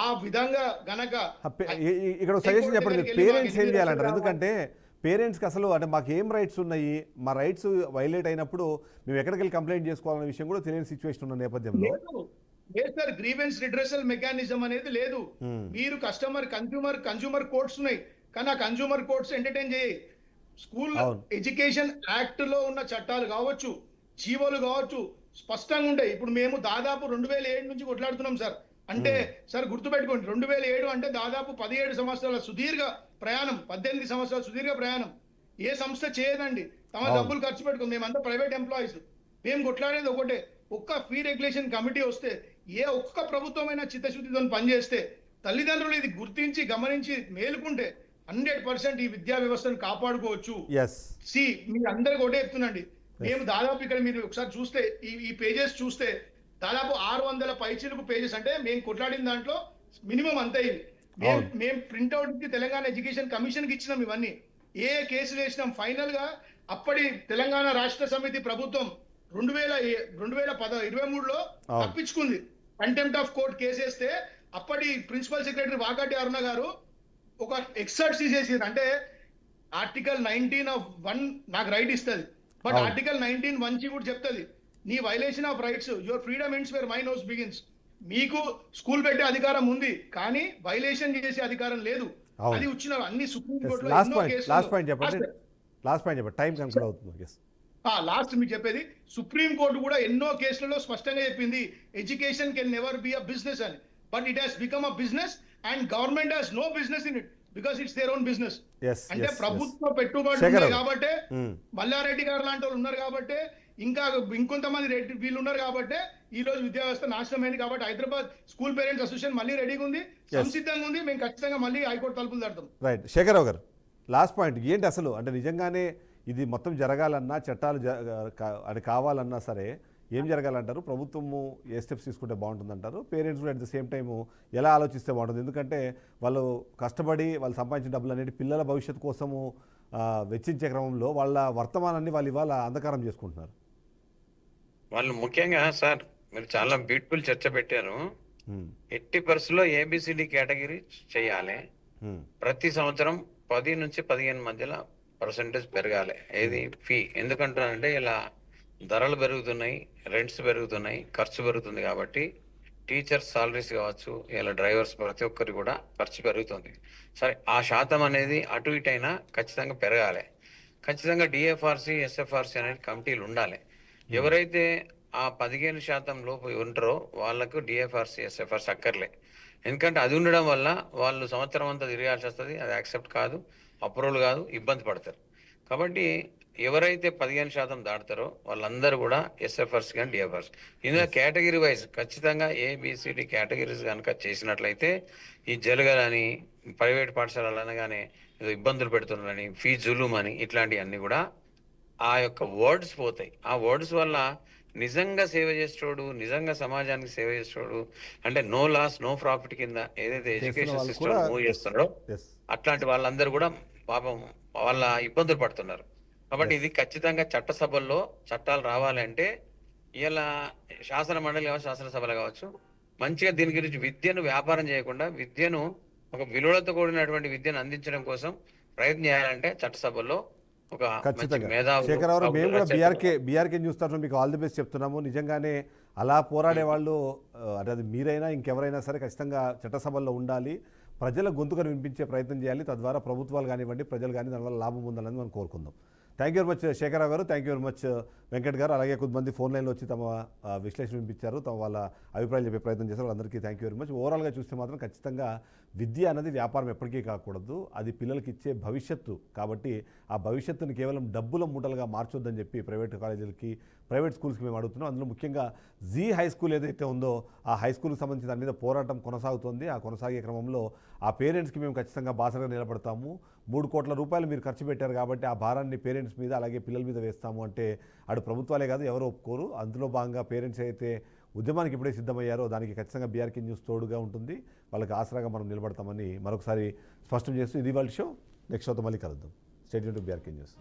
ఆ విధంగా గనక ఇక్కడ సజెషన్ చెప్పండి, పేరెంట్స్ ఏం చేయాలంటారు? ఎందుకంటే పేరెంట్స్కి అసలు అంటే మాకు ఏం రైట్స్ ఉన్నాయి, మా రైట్స్ వైలేట్ అయినప్పుడు మేము ఎక్కడికి వెళ్ళి కంప్లైంట్ చేసుకోవాలనే విషయం కూడా తెలియని సిచ్యువేషన్ ఉన్న నేపథ్యంలో లేదు సార్, గ్రీవెన్స్ రిడ్రెసల్ మెకానిజం అనేది లేదు. మీరు కన్స్యూమర్ కోర్ట్స్ ఉన్నాయి, కానీ ఆ కన్స్యూమర్ కోర్ట్స్ ఎంటర్టైన్ చేయి. స్కూల్ ఎడ్యుకేషన్ యాక్ట్ లో ఉన్న చట్టాలు కావచ్చు, జీవోలు కావచ్చు, స్పష్టంగా ఉంటాయి. ఇప్పుడు మేము దాదాపు 2007 నుంచి కొట్లాడుతున్నాం సార్. అంటే సార్ గుర్తుపెట్టుకోండి, 2007 అంటే దాదాపు 17 సంవత్సరాల సుదీర్ఘ ప్రయాణం, 18 సంవత్సరాల సుదీర్ఘ ప్రయాణం. ఏ సంస్థ చేయదండి, తమ డబ్బులు ఖర్చు పెట్టుకోండి. మేమంతా ప్రైవేట్ ఎంప్లాయీస్. మేము కొట్లాడేది ఒకటే, ఒక్క ఫీ రెగ్యులేషన్ కమిటీ వస్తే ఏ ఒక్క ప్రభుత్వమైన చిత్తశుద్ధితో పనిచేస్తే, తల్లిదండ్రులు ఇది గుర్తించి గమనించి మేలుకుంటే 100% ఈ విద్యా వ్యవస్థను కాపాడుకోవచ్చు. మీరు అందరికి ఒకటే చెప్తున్నాండి, మేము దాదాపు ఇక్కడ మీరు ఒకసారి చూస్తే ఈ పేజెస్ చూస్తే దాదాపు 600 పైచిలకు పేజెస్. అంటే మేము కొట్లాడిన దాంట్లో మినిమం అంత అయింది. మేము ప్రింట్అవుట్ కి తెలంగాణ ఎడ్యుకేషన్ కమిషన్ కి ఇచ్చినాం. ఇవన్నీ ఏ కేసులు వేసినాం. ఫైనల్ గా అప్పటి తెలంగాణ రాష్ట్ర సమితి ప్రభుత్వం 2023లో తప్పించుకుంది. కంటెంప్ట్ ఆఫ్ కోర్ట్ కేసు వేస్తే అప్పటి ప్రిన్సిపల్ సెక్రటరీ వాకాటి అరుణ గారు ఒక ఎక్సర్ట్ తీసేసారు. అంటే ఆర్టికల్ 19(1) నాకు రైట్ ఇస్తుంది, బట్ ఆర్టికల్ 19(1) కూడా చెప్తుంది నీ violation of rights, your freedom ends where mine house begins. మీకు స్కూల్ పెట్టే అధికారం ఉంది, కానీ వైలేషన్ చేసే అధికారం లేదు. అది వచ్చిన అన్ని సుప్రీం కోర్టులో లాస్ట్ మీకు చెప్పేది, సుప్రీం కోర్టు కూడా ఎన్నో కేసులలో స్పష్టంగా చెప్పింది education can never be a business అని. But it has become a business and government has no business in it because it's their own business. అంటే ప్రభుత్వ పెట్టుబడి కాబట్టి, మల్లారెడ్డి గారు లాంటి వాళ్ళు ఉన్నారు కాబట్టి, ఇంకా ఇంకొంతమంది వీళ్ళు ఉన్నారు కాబట్టి ఈ రోజు విద్యా వ్యవస్థ నాశనమైంది. కాబట్టి హైదరాబాద్ స్కూల్ పేరెంట్స్ అసోసియేషన్ మళ్ళీ రెడీగా ఉంది, సంసిద్ధంగా ఉంది. మేము ఖచ్చితంగా మళ్ళీ హైకోర్టు తలుపులు తడతాం. రైట్, శేఖరరావు గారు లాస్ట్ పాయింట్ ఏంటి అసలు? అంటే నిజంగానే ఇది మొత్తం జరగాలన్నా, చట్టాలు అని కావాలన్నా సరే ఏం జరగాలంటారు? ప్రభుత్వము ఏ స్టెప్స్ తీసుకుంటే బాగుంటుందంటారు? పేరెంట్స్ కూడా అట్ ద సేమ్ టైము ఎలా ఆలోచిస్తే బాగుంటుంది? ఎందుకంటే వాళ్ళు కష్టపడి వాళ్ళు సంపాదించిన డబ్బులు అనేవి పిల్లల భవిష్యత్తు కోసము వెచ్చించే క్రమంలో వాళ్ళ వర్తమానాన్ని వాళ్ళు ఇవాళ అంధకారం చేసుకుంటున్నారు. వాళ్ళు ముఖ్యంగా సార్ మీరు చాలా బ్యూటిఫుల్ చర్చ పెట్టారు. ఎట్టి పరిస్థితుల్లో ఏబిసిడి కేటగిరీ చేయాలి. ప్రతి సంవత్సరం 10 నుంచి 15 మధ్యలో పర్సంటేజ్ పెరగాలి. ఏది ఫీ. ఎందుకంటారంటే ఇలా ధరలు పెరుగుతున్నాయి, రెంట్స్ పెరుగుతున్నాయి, ఖర్చు పెరుగుతుంది కాబట్టి టీచర్స్ సాలరీస్ కావచ్చు, ఇలా డ్రైవర్స్ ప్రతి ఒక్కరి కూడా ఖర్చు పెరుగుతుంది. సరే ఆ శాతం అనేది అటు ఇటు అయినా ఖచ్చితంగా పెరగాలి. ఖచ్చితంగా డిఎఫ్ఆర్సి, ఎస్ఎఫ్ఆర్సి అనేది కమిటీలు ఉండాలి. ఎవరైతే ఆ 15% లోపు ఉంటారో వాళ్ళకు డిఎఫ్ఆర్సి, ఎస్ఎఫ్ఆర్సి అక్కర్లే. ఎందుకంటే అది ఉండడం వల్ల వాళ్ళు సంవత్సరం అంతా తిరగాల్సి వస్తుంది. అది యాక్సెప్ట్ కాదు, అప్రూవల్ కాదు, ఇబ్బంది పడతారు. కాబట్టి ఎవరైతే 15% దాటుతారో వాళ్ళందరూ కూడా ఎస్ఎఫ్ఆర్స్ కానీ డిఎఫ్ఆర్స్ ఇందులో కేటగిరీ వైజ్ ఖచ్చితంగా ఏబిసిడి కేటగిరీస్ కనుక చేసినట్లయితే ఈ జరగాలని ప్రైవేట్ పాఠశాలలు అనగానే ఏదో ఇబ్బందులు పెడుతున్నారని, ఫీజులుమని ఇట్లాంటివన్నీ కూడా ఆ యొక్క వర్డ్స్ పోతాయి. ఆ వర్డ్స్ వల్ల నిజంగా సేవ చేసేటోడు, నిజంగా సమాజానికి సేవ చేసేటోడు, అంటే నో లాస్ నో ప్రాఫిట్ కింద ఏదైతే ఎడ్యుకేషన్ సిస్టమ్ మూవ్ చేస్తున్నారో అట్లాంటి వాళ్ళందరూ కూడా పాపం వాళ్ళ ఇబ్బందులు పడుతున్నారు. కాబట్టి ఇది ఖచ్చితంగా చట్టసభల్లో చట్టాలు రావాలంటే ఇలా శాసన మండలి కావచ్చు, శాసనసభలు కావచ్చు, మంచిగా దీని గురించి విద్యను వ్యాపారం చేయకుండా విద్యను ఒక విలువలతో కూడినటువంటి విద్యను అందించడం కోసం ప్రయత్నం చేయాలంటే చట్టసభల్లో ఒక శేఖరరావు మేము కూడా బీఆర్కే న్యూస్ తరఫున మీకు ఆల్ ది బెస్ట్ చెప్తున్నాము. నిజంగానే అలా పోరాడే వాళ్ళు అంటే అది మీరైనా ఇంకెవరైనా సరే ఖచ్చితంగా చట్టసభల్లో ఉండాలి. ప్రజల గొంతుకను వినిపించే ప్రయత్నం చేయాలి. తద్వారా ప్రభుత్వాలు కానివ్వండి, ప్రజలు కానీ దానివల్ల లాభం ఉండాలని మనం కోరుకుందాం. Thank you very much Shekhar Rao garu, thank you very much Venkat garu. అలాగే కొంతమంది ఫోన్ లైన్లో వచ్చి తమ విశ్లేషణ వినిపించారు, తమ వాళ్ళ అభిప్రాయాలు చెప్పే ప్రయత్నం చేశారు. వాళ్ళందరికీ థ్యాంక్ యూ వెరీ మచ్. ఓవరాల్గా చూస్తే మాత్రం ఖచ్చితంగా విద్య అనేది వ్యాపారం ఎప్పటికీ కాకూడదు. అది పిల్లలకి ఇచ్చే భవిష్యత్తు. కాబట్టి ఆ భవిష్యత్తుని కేవలం డబ్బుల మూటలుగా మార్చొద్దని చెప్పి ప్రైవేట్ కాలేజీలకి, ప్రైవేట్ స్కూల్స్కి మేము అడుగుతున్నాం. అందులో ముఖ్యంగా జీ హై స్కూల్ ఏదైతే ఉందో ఆ హై స్కూల్కి సంబంధించి దాని మీద పోరాటం కొనసాగుతోంది. ఆ కొనసాగే క్రమంలో ఆ పేరెంట్స్కి మేము ఖచ్చితంగా బాసటగా నిలబడతాము. 3 కోట్ల రూపాయలు మీరు ఖర్చు పెట్టారు కాబట్టి ఆ భారాన్ని పేరెంట్స్ మీద అలాగే పిల్లల మీద వేస్తాము అంటే అటు ప్రభుత్వాలే కాదు ఎవరు ఒప్పుకోరు. అందులో భాగంగా పేరెంట్స్ అయితే ఉద్యమానికి ఇప్పుడే సిద్ధమయ్యారో దానికి ఖచ్చితంగా బీఆర్కే న్యూస్ తోడుగా ఉంటుంది. వాళ్ళకి ఆసరాగా మనం నిలబడతామని మరొకసారి స్పష్టం చేస్తూ ఇది వాళ్ళ షో. నెక్స్ట్ షోతో మళ్ళీ కలుద్దాం. Stay tuned to BRK news.